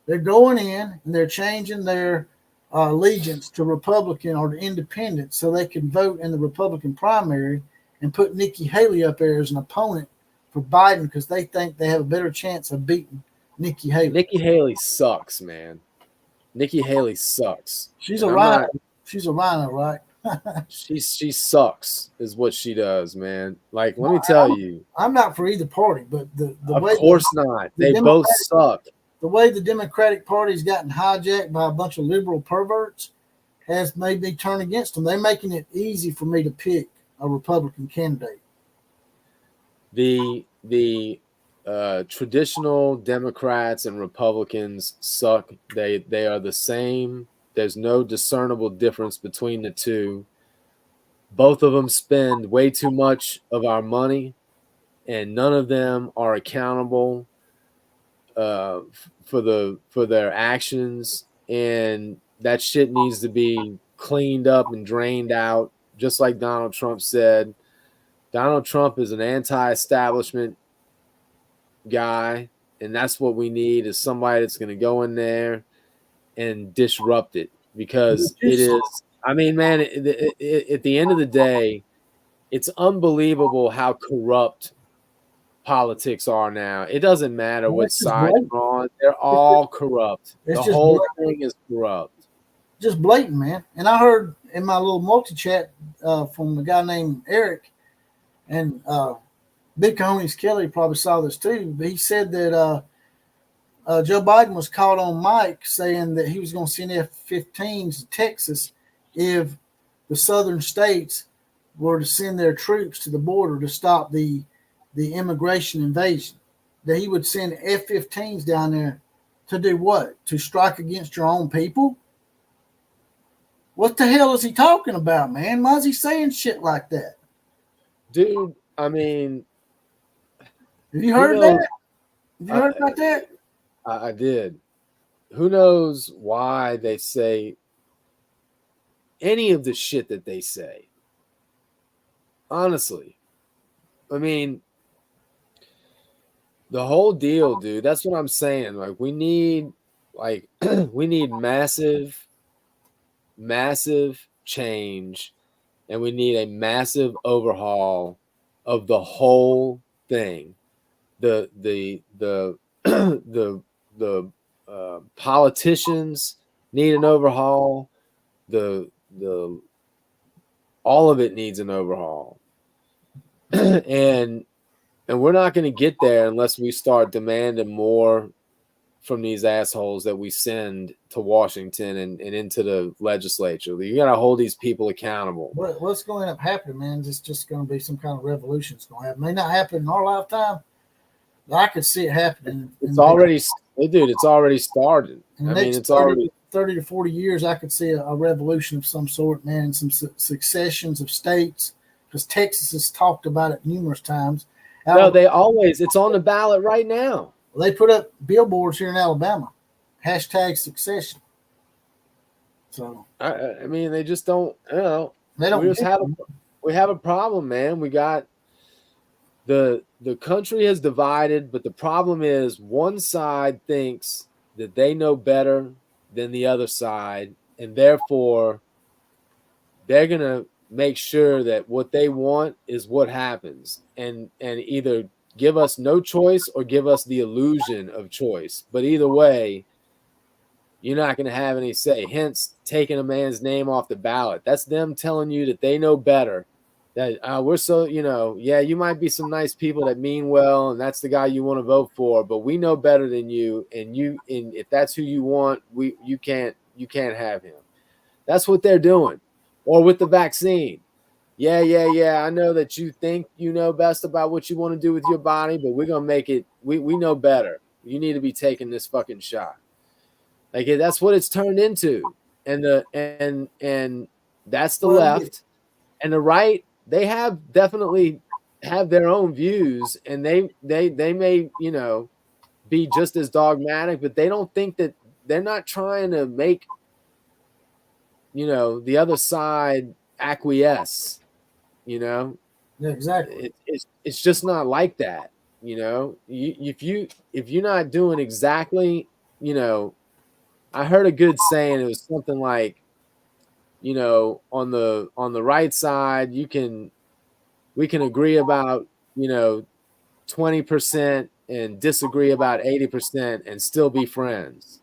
They're going in and they're changing their allegiance to Republican or to Independent so they can vote in the Republican primary and put Nikki Haley up there as an opponent for Biden because they think they have a better chance of beating Nikki Haley. Nikki Haley sucks, man. Nikki Haley sucks. She's a rhino. She's a rhino, right? she sucks is what she does, man. Like, let me tell you. I'm not for either party, but the way of course not. They both suck. The way the Democratic Party's gotten hijacked by a bunch of liberal perverts has made me turn against them. They're making it easy for me to pick a Republican candidate. The traditional Democrats and Republicans suck. They are the same. There's no discernible difference between the two. Both of them spend way too much of our money, and none of them are accountable for their actions. And that shit needs to be cleaned up and drained out, just like Donald Trump said. Donald Trump is an anti-establishment guy, and that's what we need, is somebody that's going to go in there and disrupt it, because it is, I mean, man, at the end of the day, it's unbelievable how corrupt politics are now. It doesn't matter what side you're on. They're all corrupt. The whole thing is corrupt. Just blatant, man. And I heard in my little multi-chat from a guy named Eric, and Big Cojones Kelly probably saw this too, but he said that Joe Biden was caught on mic saying that he was going to send F-15s to Texas if the southern states were to send their troops to the border to stop the immigration invasion, that he would send F-15s down there to do what? To strike against your own people? What the hell is he talking about, man? Why is he saying shit like that? Dude, I mean, have you heard that? Have you heard about that? I did. Who knows why they say any of the shit that they say? Honestly. I mean, the whole deal, dude. That's what I'm saying. Like, we need massive change, and we need a massive overhaul of the whole thing. The politicians need an overhaul. The all of it needs an overhaul. and we're not going to get there unless we start demanding more from these assholes that we send to Washington and into the legislature. You got to hold these people accountable. What's going to end up happening, man, is just going to be some kind of revolution. It's going to happen. It may not happen in our lifetime, but I could see it happening. It's already started. In the next 30 to 40 years, I could see a revolution of some sort, man, and some successions of states, because Texas has talked about it numerous times. No, it's on the ballot right now. They put up billboards here in Alabama, #succession. So I mean, they just don't. You know, they don't. We have a problem, man. We got the country has divided, but the problem is one side thinks that they know better than the other side, and therefore they're gonna make sure that what they want is what happens, and either give us no choice or give us the illusion of choice. But either way, you're not going to have any say. Hence, taking a man's name off the ballot. That's them telling you that they know better. That we're so, yeah, you might be some nice people that mean well, and that's the guy you want to vote for. But we know better than you, and if that's who you want, you can't have him. That's what they're doing. Or with the vaccine. Yeah. I know that you think you know best about what you want to do with your body, but we're going to make it. We know better. You need to be taking this fucking shot. Like, that's what it's turned into. And that's the left. And the right, they definitely have their own views, and they may, be just as dogmatic, but they don't think that they're not trying to make, the other side acquiesce. Yeah, exactly. It's just not like that. If you're not doing exactly, I heard a good saying. It was something like, on the right side, we can agree about 20% and disagree about 80% and still be friends.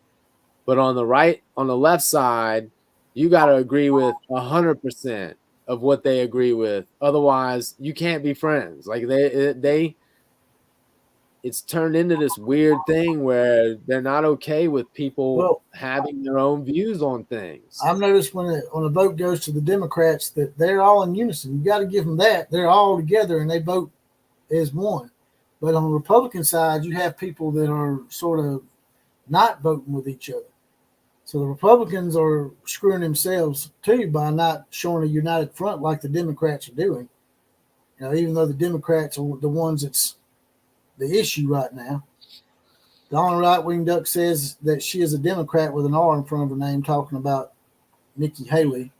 But on the left side, you got to agree with 100% of what they agree with. Otherwise, you can't be friends. Like it's turned into this weird thing where they're not okay with people having their own views on things. I've noticed when a vote goes to the Democrats that they're all in unison. You got to give them that. They're all together and they vote as one. But on the Republican side, you have people that are sort of not voting with each other. So the Republicans are screwing themselves too by not showing a united front like the Democrats are doing. Even though the Democrats are the ones that's the issue right now. The only right-wing duck says that she is a Democrat with an R in front of her name, talking about Nikki Haley.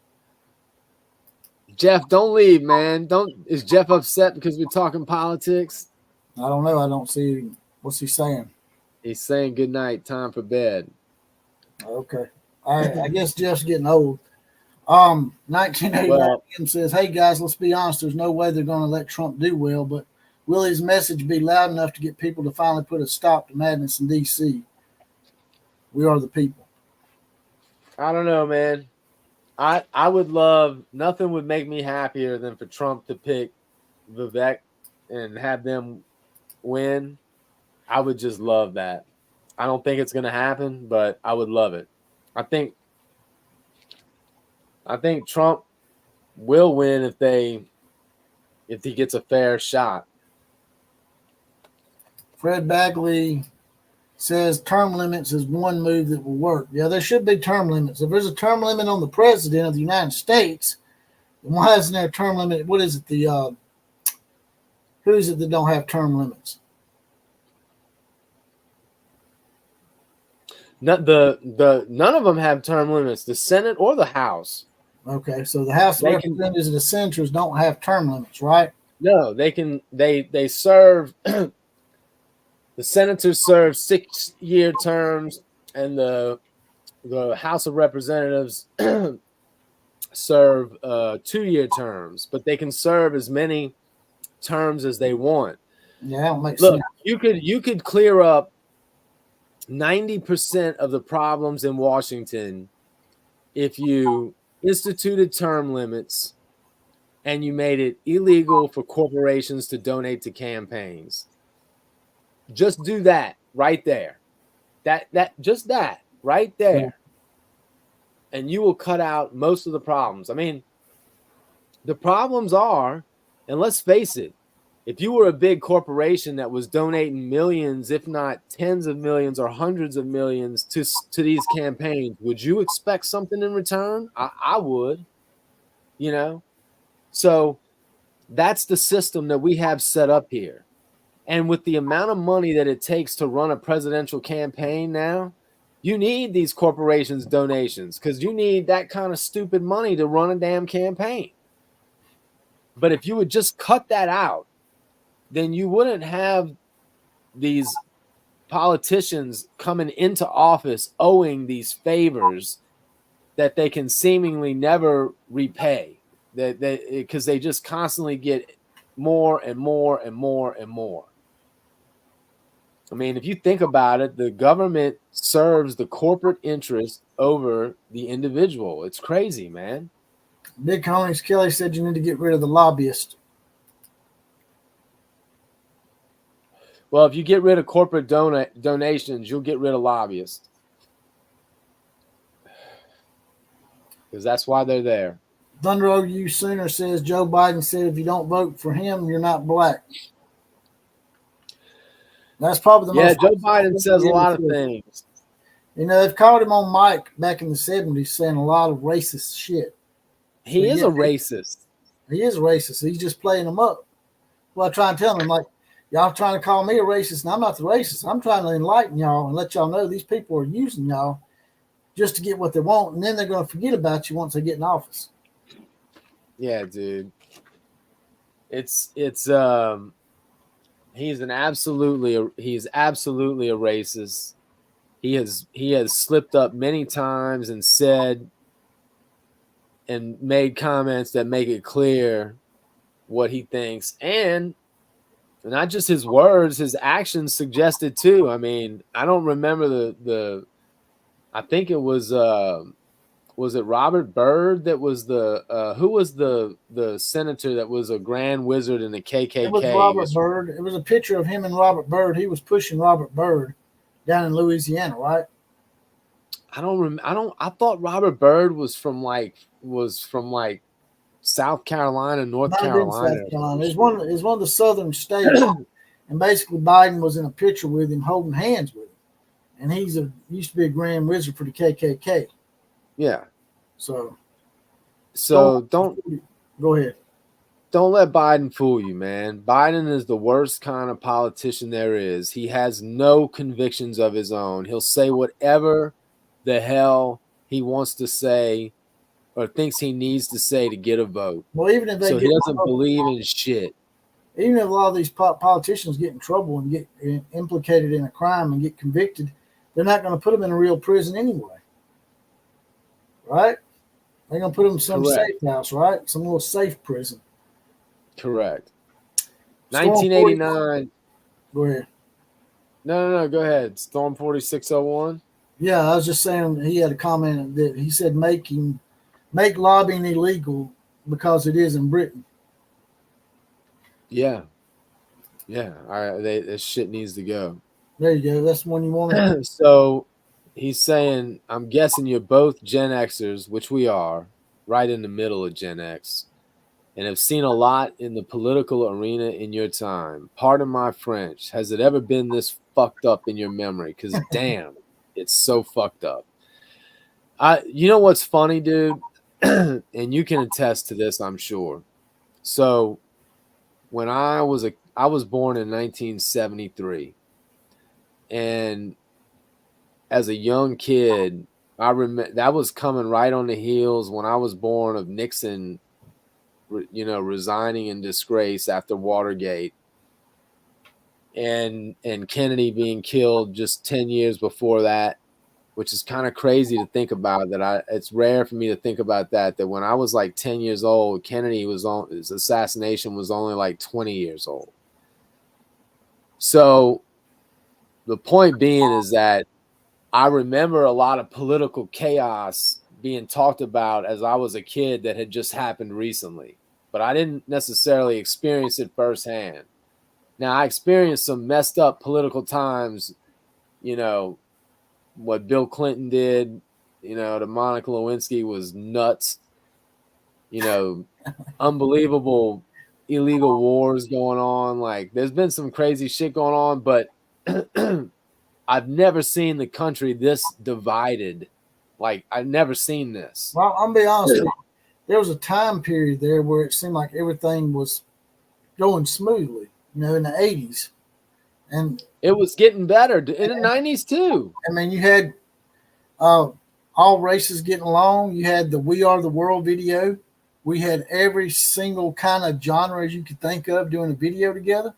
Jeff, don't leave, man. Is Jeff upset because we're talking politics? I don't know. I don't see him. What's he saying? He's saying good night, time for bed. Okay. All right. I guess Jeff's getting old. 1989 says, hey, guys, let's be honest. There's no way they're going to let Trump do well, but will his message be loud enough to get people to finally put a stop to madness in D.C.? We are the people. I don't know, man. I would love – nothing would make me happier than for Trump to pick Vivek and have them win. I would just love that. I don't think it's going to happen, but I would love it. I think Trump will win if they if he gets a fair shot. Fred Bagley says term limits is one move that will work. Yeah, there should be term limits. If there's a term limit on the president of the United States, then why isn't there a term limit? What is it? Who is it that don't have term limits? None of them have term limits, the Senate or the House. Okay, so the House of Representatives and the Senators don't have term limits, right? No, they serve. The senators serve 6-year terms, and the House of Representatives serve 2-year terms, but they can serve as many terms as they want. Yeah, that makes sense. Look, you could clear up 90% of the problems in Washington if you instituted term limits and you made it illegal for corporations to donate to campaigns. Just do that right there. That right there. Yeah. And you will cut out most of the problems. I mean, the problems are, and let's face it, if you were a big corporation that was donating millions, if not tens of millions or hundreds of millions to these campaigns, would you expect something in return? I would, you know. So that's the system that we have set up here. And with the amount of money that it takes to run a presidential campaign now, you need these corporations' donations because you need that kind of stupid money to run a damn campaign. But if you would just cut that out, then you wouldn't have these politicians coming into office owing these favors that they can seemingly never repay, because they just constantly get more and more and more and more. I mean, if you think about it, the government serves the corporate interest over the individual. It's crazy, man. Big Homies Kelly said you need to get rid of the lobbyist. Well, if you get rid of corporate donations, you'll get rid of lobbyists. Because that's why they're there. Thunder OU Sooner says Joe Biden said if you don't vote for him, you're not black. That's probably the most. Yeah, Joe Biden says a lot of things. You know, they've called him on mic back in the 70s saying a lot of racist shit. He is a racist. He is a racist. He's just playing them up. Well, I try and tell him, like, y'all trying to call me a racist, and I'm not the racist. I'm trying to enlighten y'all and let y'all know these people are using y'all just to get what they want, and then they're going to forget about you once they get in office. Yeah, dude. He's absolutely a racist. He has slipped up many times and said and made comments that make it clear what he thinks, and not just his words, his actions suggested too. I mean, I don't remember I think it was it Robert Byrd that was who was the senator that was a grand wizard in the KKK? It was Robert Byrd. It was a picture of him and Robert Byrd. He was pushing Robert Byrd down in Louisiana, right? I thought Robert Byrd was from South Carolina, North Carolina. South Carolina. It's one of the southern states, and basically Biden was in a picture with him, holding hands with him, and he used to be a grand wizard for the KKK. Yeah. So don't go ahead. Don't let Biden fool you, man. Biden is the worst kind of politician there is. He has no convictions of his own. He'll say whatever the hell he wants to say or thinks he needs to say to get a vote. Well, even if he doesn't believe in shit. Even if a lot of these politicians get in trouble and get implicated in a crime and get convicted, they're not going to put them in a real prison anyway. Right? They're going to put them in some safe house, right? Some little safe prison. Correct. 1989. Go ahead. No, go ahead. Storm 4601. Yeah, I was just saying he had a comment that he said make lobbying illegal because it is in Britain. Yeah. This shit needs to go. There you go. That's the one you want. So he's saying, I'm guessing you're both Gen Xers, which we are, right in the middle of Gen X. and have seen a lot in the political arena in your time. Pardon my French. Has it ever been this fucked up in your memory? Because damn, it's so fucked up. You know what's funny, dude? And you can attest to this, I'm sure. So when I was born in 1973, and as a young kid, I remember that was coming right on the heels when I was born of Nixon, resigning in disgrace after Watergate, and Kennedy being killed just 10 years before that, which is kind of crazy to think about. It's rare for me to think about that when I was like 10 years old, his assassination was only like 20 years old. So the point being is that I remember a lot of political chaos being talked about as I was a kid that had just happened recently, but I didn't necessarily experience it firsthand. Now, I experienced some messed up political times, what Bill Clinton did, to Monica Lewinsky was nuts, unbelievable illegal wars going on. Like, there's been some crazy shit going on, but I've never seen the country this divided. Like, I've never seen this. Well, I'm going to be honest with you. There was a time period there where it seemed like everything was going smoothly, in the 80s. And it was getting better in the 90s, too. I mean, you had all races getting along. You had the We Are the World video. We had every single kind of genre you could think of doing a video together.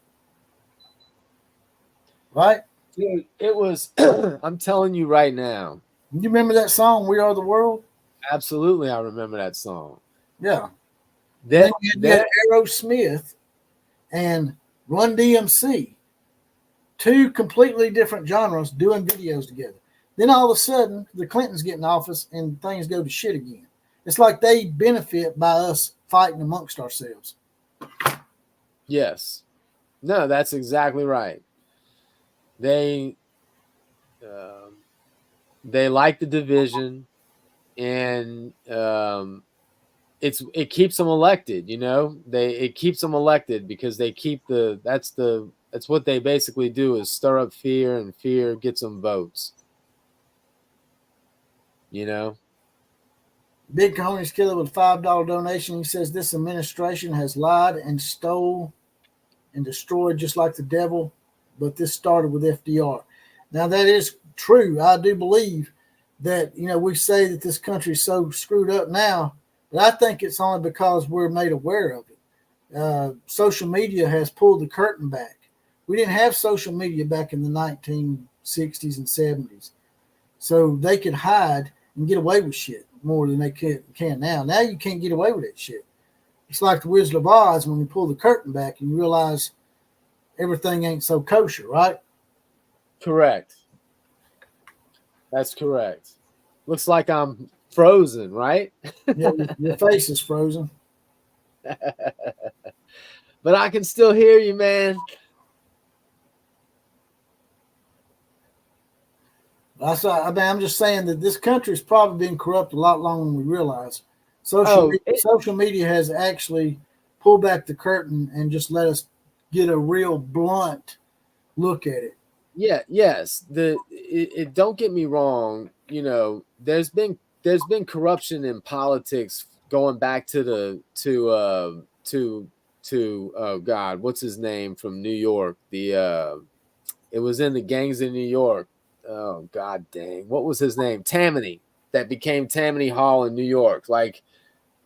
Right? Dude, it was, I'm telling you right now. You remember that song, We Are the World? Absolutely, I remember that song. Yeah. Then you had Aerosmith and Run DMC. Two completely different genres doing videos together. Then all of a sudden, the Clintons get in office and things go to shit again. It's like they benefit by us fighting amongst ourselves. Yes. No, that's exactly right. They like the division, and it keeps them elected. It keeps them elected because they keep that's what they basically do is stir up fear, and fear gets them votes. Big Cohney's killer with a $5 donation. He says this administration has lied and stole and destroyed just like the devil, but this started with FDR. Now, that is true. I do believe that, we say that this country is so screwed up now, but I think it's only because we're made aware of it. Social media has pulled the curtain back. We didn't have social media back in the 1960s and 70s. So they could hide and get away with shit more than they can now. Now you can't get away with that shit. It's like the Wizard of Oz when you pull the curtain back and you realize everything ain't so kosher, right? Correct. That's correct. Looks like I'm frozen, right? Yeah, your face is frozen. But I can still hear you, man. I'm just saying that this country's probably been corrupt a lot longer than we realize. Social media has actually pulled back the curtain and just let us get a real blunt look at it. Yeah, yes. Don't get me wrong. There's been corruption in politics going back to oh God, what's his name from New York? It was in the gangs in New York. Oh God dang, what was his name? Tammany, that became Tammany Hall in New York. Like,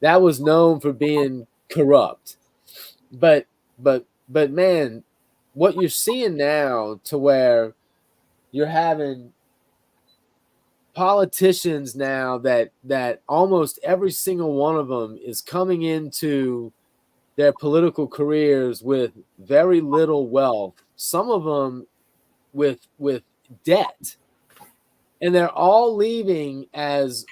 that was known for being corrupt. But man, what you're seeing now, to where you're having politicians now that almost every single one of them is coming into their political careers with very little wealth. Some of them with debt, and they're all leaving as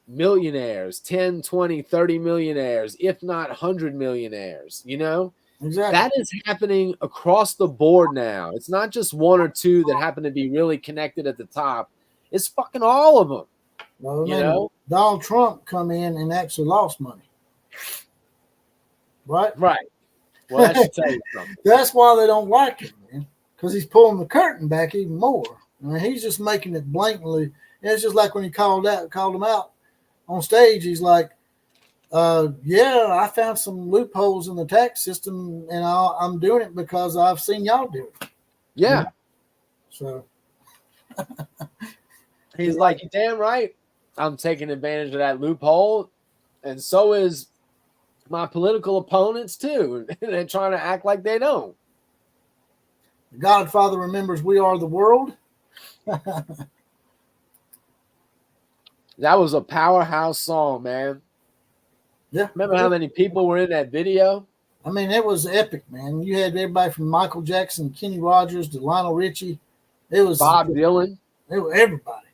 millionaires, 10, 20, 30 millionaires, if not 100 millionaires. Exactly. That is happening across the board now. It's not just one or two that happen to be really connected at the top. It's fucking all of them. Well, Donald Trump come in and actually lost money. right? Right. Well, that should tell you something. That's why they don't like him, man, because he's pulling the curtain back even more. I mean, he's just making it blatantly. And it's just like when he called him out on stage. He's like, yeah, I found some loopholes in the tax system, and I'm doing it because I've seen y'all do it. Yeah. So He's like, you're damn right. I'm taking advantage of that loophole. And so is my political opponents, too. And they're trying to act like they don't. The Godfather remembers we are the world. That was a powerhouse song, man. Yeah. Remember how many people were in that video? I mean, it was epic, man. You had everybody from Michael Jackson, Kenny Rogers to Lionel Richie. It was Bob Dylan. It was everybody.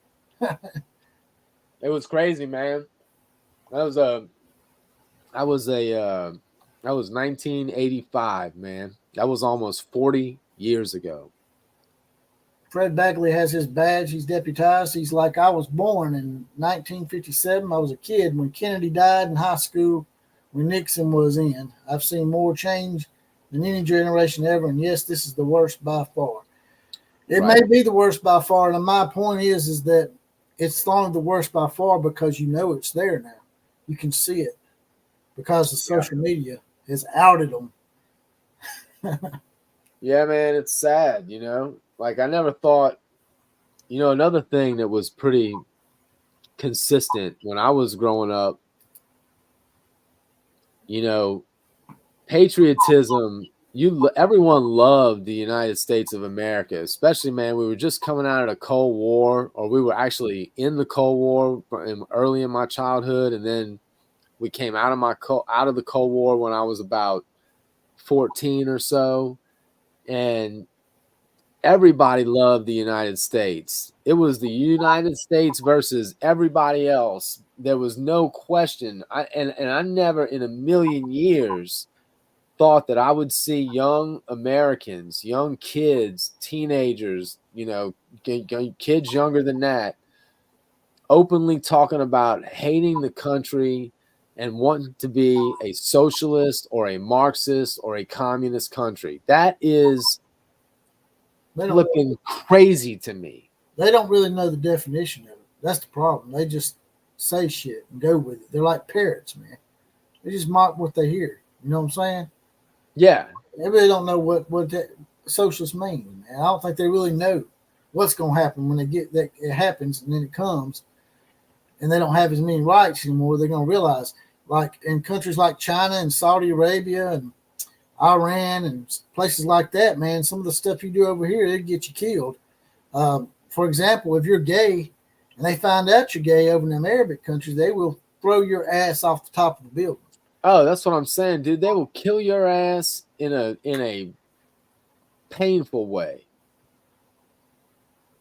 It was crazy, man. That was 1985, man. That was almost 40 years ago. Fred Bagley has his badge. He's deputized. He's like, I was born in 1957. I was a kid when Kennedy died in high school, when Nixon was in. I've seen more change than any generation ever. And yes, this is the worst by far. It may be the worst by far. And my point is that it's only the worst by far because you know it's there now. You can see it because the social media has outed them. Yeah, man, it's sad, you know. Like, I never thought, you know, another thing that was pretty consistent when I was growing up, you know, patriotism, everyone loved the United States of America, especially, man, we were just coming out of the Cold War, or we were actually in the Cold War early in my childhood, and then we came out of the Cold War when I was about 14 or so, and everybody loved the United States. It was the United States versus everybody else. There was no question. And I never in a million years thought that I would see young Americans, young kids, teenagers, you know, kids younger than that, openly talking about hating the country and wanting to be a socialist or a Marxist or a communist country. That is flipping crazy to me. They don't really know the definition of it. That's the problem. They just say shit and go with it. They're like parrots, man. They just mock what they hear. You know what I'm saying? Yeah. They really don't know what that socialist means, man. I don't think they really know what's going to happen when they get that. It happens and then it comes and they don't have as many rights anymore. They're going to realize, like in countries like China and Saudi Arabia and Iran and places like that, man, some of the stuff you do over here, it'd get you killed. For example, if you're gay and they find out you're gay over in them Arabic countries, they will throw your ass off the top of the building. Oh, that's what I'm saying, dude. They will kill your ass in a painful way.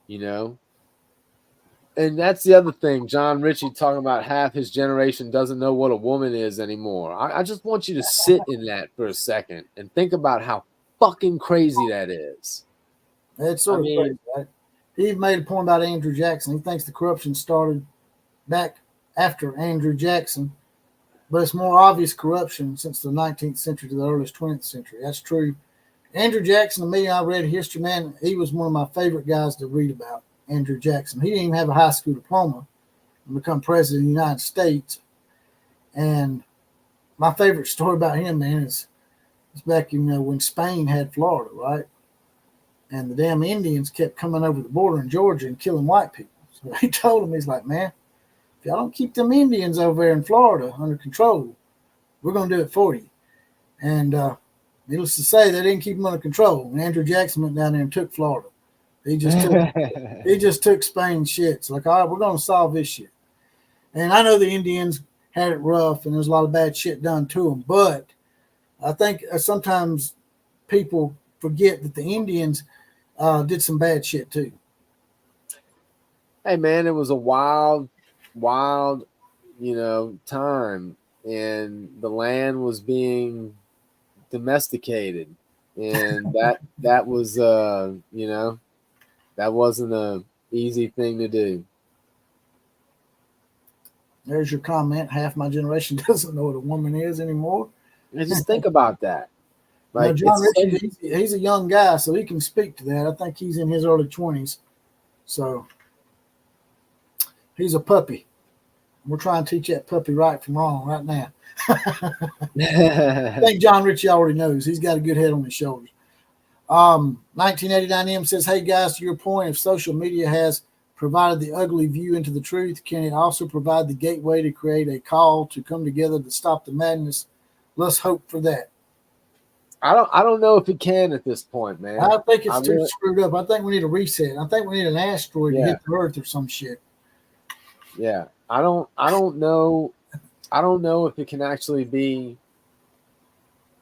You know? And that's the other thing. John Ritchie talking about half his generation doesn't know what a woman is anymore. I just want you to sit in that for a second and think about how fucking crazy that is. It's sort of crazy, right? He made a point about Andrew Jackson. He thinks the corruption started back after Andrew Jackson, but it's more obvious corruption since the 19th century to the earliest 20th century. That's true. Andrew Jackson, to me, I read history, man, he was one of my favorite guys to read about. Andrew Jackson. He didn't even have a high school diploma and become president of the United States. And my favorite story about him, man, is back, you know, when Spain had Florida, right? And the damn Indians kept coming over the border in Georgia and killing white people. So he told them, he's like, man, if y'all don't keep them Indians over there in Florida under control, we're going to do it for you. And needless to say, they didn't keep them under control. And Andrew Jackson went down there and took Florida. He just took Spain's shit. It's like, all right, we're going to solve this shit. And I know the Indians had it rough and there's a lot of bad shit done to them. But I think sometimes people forget that the Indians did some bad shit too. Hey, man, it was a wild, you know, time. And the land was being domesticated. And that was, you know, that wasn't an easy thing to do. There's your comment. Half my generation doesn't know what a woman is anymore. Just think about that. Like, John Ritchie, he's a young guy, so he can speak to that. I think he's in his early 20s. So he's a puppy. We're trying to teach that puppy right from wrong right now. I think John Ritchie already knows. He's got a good head on his shoulders. 1989M says, hey, guys, to your point, if social media has provided the ugly view into the truth, can it also provide the gateway to create a call to come together to stop the madness? Let's hope for that. I don't know if it can at this point, man. I think it's too screwed up. I think we need a reset. I think we need an asteroid to hit the Earth or some shit. Yeah. I don't know. I don't know if it can actually be.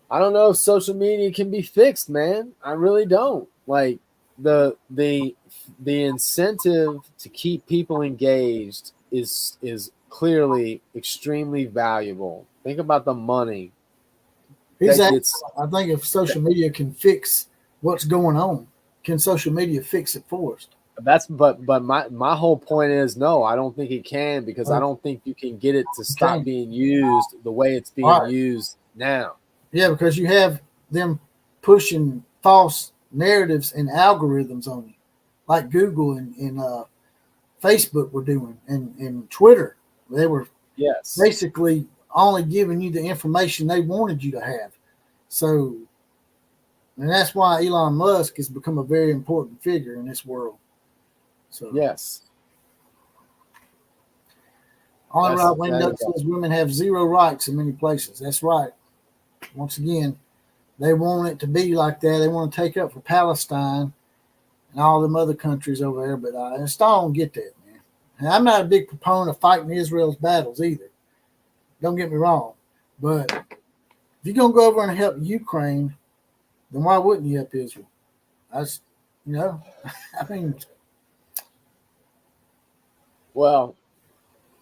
I don't know if social media can be fixed, man. I really don't. Like the incentive to keep people engaged is clearly extremely valuable. Think about the money. I think if social media can fix what's going on, can social media fix it for us? But my whole point is no, I don't think it can, because I don't think you can get it to stop being used the way it's being used now. Yeah, because you have them pushing false narratives and algorithms on you, like Google and Facebook were doing, and Twitter. They were basically only giving you the information they wanted you to have. So, and that's why Elon Musk has become a very important figure in this world. So yes. On right wing duck says women have zero rights in many places. That's right. Once again, they want it to be like that. They want to take up for Palestine and all them other countries over there, but I still don't get that, man. And I'm not a big proponent of fighting Israel's battles either. Don't get me wrong. But if you're going to go over and help Ukraine, then why wouldn't you help Israel? I mean. Well,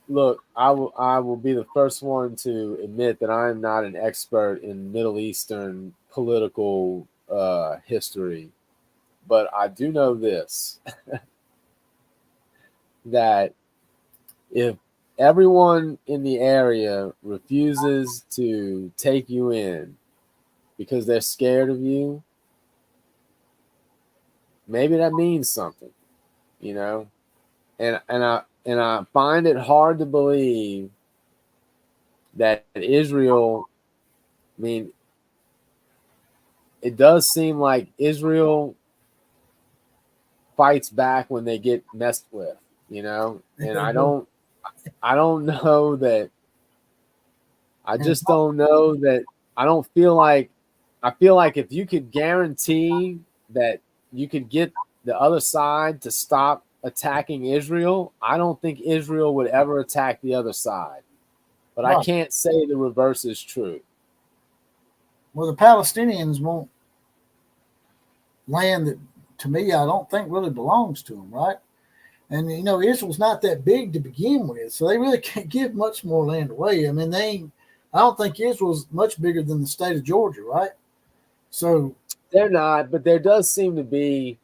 look, I will be the first one to admit that I am not an expert in Middle Eastern political history, but I do know this, that if everyone in the area refuses to take you in because they're scared of you, maybe that means something, you know? And I find it hard to believe that Israel, I mean, it does seem like Israel fights back when they get messed with, you know? And I don't know that, I just don't know that, I feel like if you could guarantee that you could get the other side to stop attacking Israel, I don't think Israel would ever attack the other side. But I can't say the reverse is true. Well, the Palestinians want land that, to me, I don't think really belongs to them, right? And, Israel's not that big to begin with, so they really can't give much more land away. I mean, I don't think Israel's much bigger than the state of Georgia, right? So they're not, but there does seem to be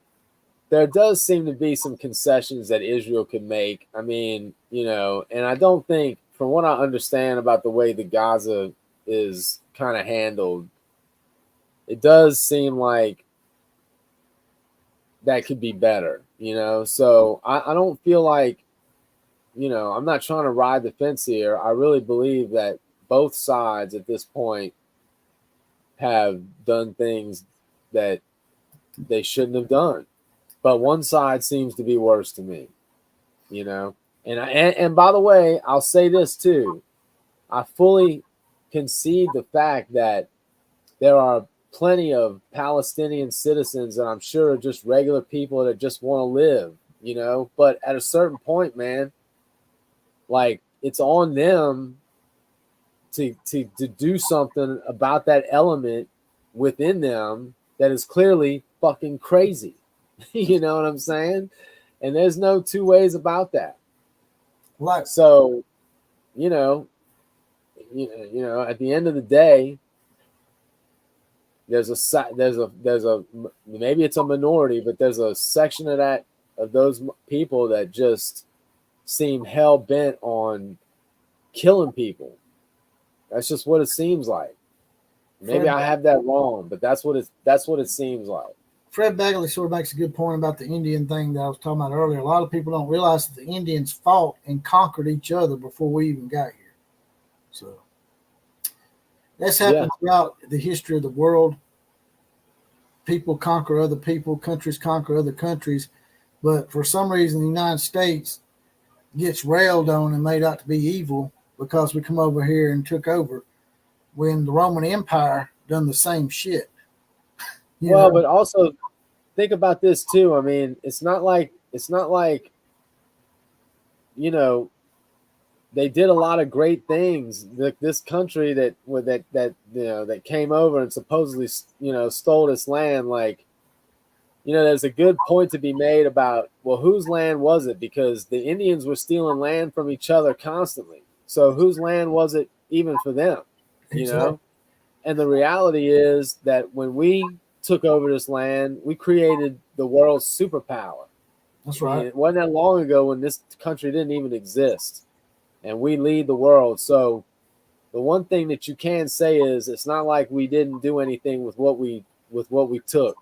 some concessions that Israel could make. I mean, and I don't think, from what I understand about the way the Gaza is kind of handled, it does seem like that could be better, So I don't feel like, I'm not trying to ride the fence here. I really believe that both sides at this point have done things that they shouldn't have done. But one side seems to be worse to me, And by the way, I'll say this too. I fully concede the fact that there are plenty of Palestinian citizens that I'm sure are just regular people that just want to live, But at a certain point, man, like, it's on them to do something about that element within them that is clearly fucking crazy. You know what I'm saying? And there's no two ways about that. Right. So, at the end of the day, there's a maybe it's a minority, but there's a section of those people that just seem hell bent on killing people. That's just what it seems like. Maybe I have that wrong, but that's what it seems like. Fred Bagley sort of makes a good point about the Indian thing that I was talking about earlier. A lot of people don't realize that the Indians fought and conquered each other before we even got here. So that's happened throughout the history of the world. People conquer other people, countries conquer other countries, but for some reason the United States gets railed on and made out to be evil because we come over here and took over when the Roman Empire done the same shit. But also think about this too. I mean, it's not like they did a lot of great things. This country that came over and supposedly stole this land. Like, there's a good point to be made about, well, whose land was it? Because the Indians were stealing land from each other constantly. So whose land was it even for them? Exactly. And the reality is that when we took over this land, we created the world's superpower. That's right. It wasn't that long ago when this country didn't even exist, and we lead the world. So the one thing that you can say is it's not like we didn't do anything with what we took.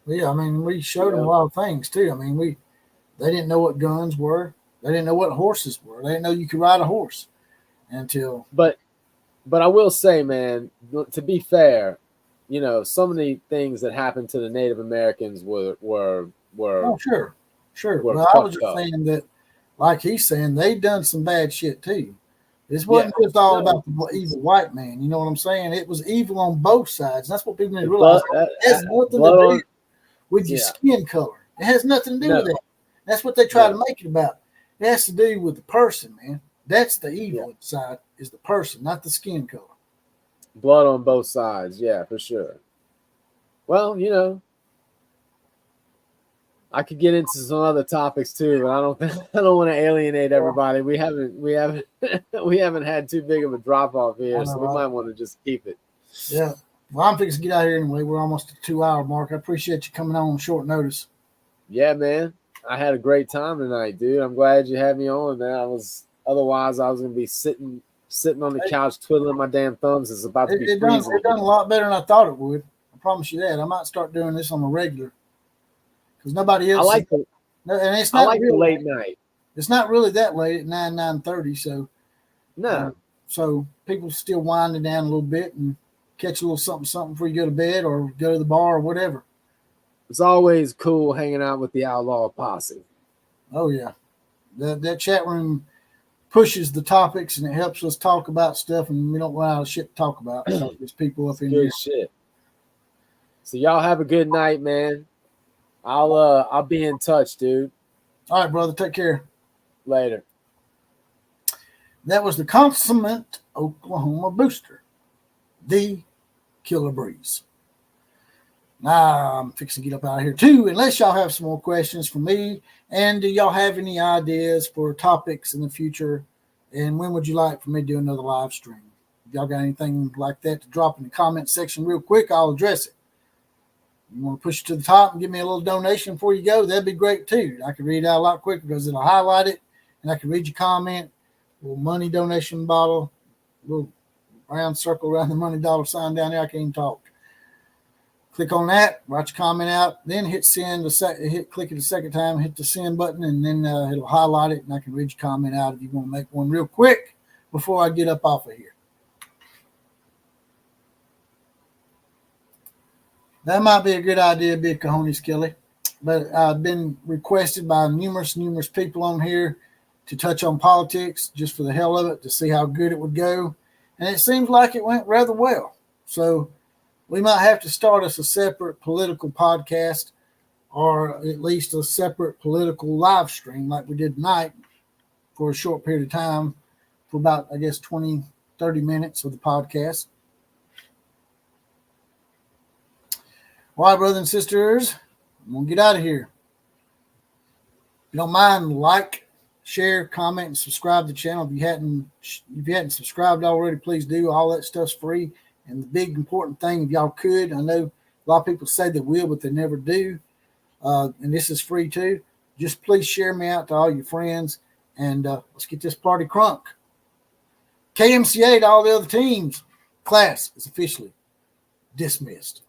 Yeah, I mean, we showed them a lot of things too. I mean, they didn't know what guns were. They didn't know what horses were. They didn't know you could ride a horse until. But I will say, man, to be fair, some of the things that happened to the Native Americans were Oh, sure. were Well, I was fucked just up. saying that, like he's saying, they done some bad shit too. This wasn't just all about the evil white man. You know what I'm saying? It was evil on both sides. That's what people need to realize. It has nothing to do with your skin color. It has nothing to do with that. That's what they try to make it about. It has to do with the person, man. That's the evil side, is the person, not the skin color. Blood on both sides, yeah, for sure. Well, I could get into some other topics too, but I don't want to alienate everybody. We haven't had too big of a drop off here, so we might want to just keep it. Yeah. Well, I'm fixing to get out here anyway. We're almost at the 2-hour mark. I appreciate you coming on short notice. Yeah, man. I had a great time tonight, dude. I'm glad you had me on, man. Otherwise I was gonna be sitting on the couch twiddling my damn thumbs. It's about to be freezing. It done a lot better than I thought it would. I promise you that. I might start doing this on a regular. Because nobody else. I like the late night. It's not really that late at 9:30. So no. So people still winding down a little bit and catch a little something before you go to bed or go to the bar or whatever. It's always cool hanging out with the Outlaw Posse. Oh yeah, that chat room pushes the topics and it helps us talk about stuff, and we don't run out of shit to talk about. So there's people up in here. Shit. So y'all have a good night, man. I'll be in touch, dude. All right, brother. Take care. Later. That was the consummate Oklahoma booster, the Killer Breeze. Now I'm fixing to get up out of here too, unless y'all have some more questions for me. And do y'all have any ideas for topics in the future? And when would you like for me to do another live stream? If y'all got anything like that to drop in the comment section real quick, I'll address it. You want to push it to the top and give me a little donation before you go, that'd be great too. I can read it out a lot quicker because it'll highlight it and I can read your comment. A little money donation bottle, a little round circle around the money dollar sign down there. I can't even talk. Click on that, write your comment out, then hit send. Click it the second time, hit the send button, and then it'll highlight it, and I can read your comment out if you want to make one real quick before I get up off of here. That might be a good idea, Big Cojones Kelly. But I've been requested by numerous people on here to touch on politics just for the hell of it, to see how good it would go. And it seems like it went rather well. So we might have to start us a separate political podcast, or at least a separate political live stream like we did tonight for a short period of time, for about, I guess, 20, 30 minutes of the podcast. All right, brothers and sisters, I'm going to get out of here. If you don't mind, like, share, comment, and subscribe to the channel. If you hadn't subscribed already, please do. All that stuff's free. And the big important thing, if y'all could, I know a lot of people say they will, but they never do. And this is free too. Just please share me out to all your friends, and let's get this party crunk. KMCA to all the other teams. Class is officially Dismissed.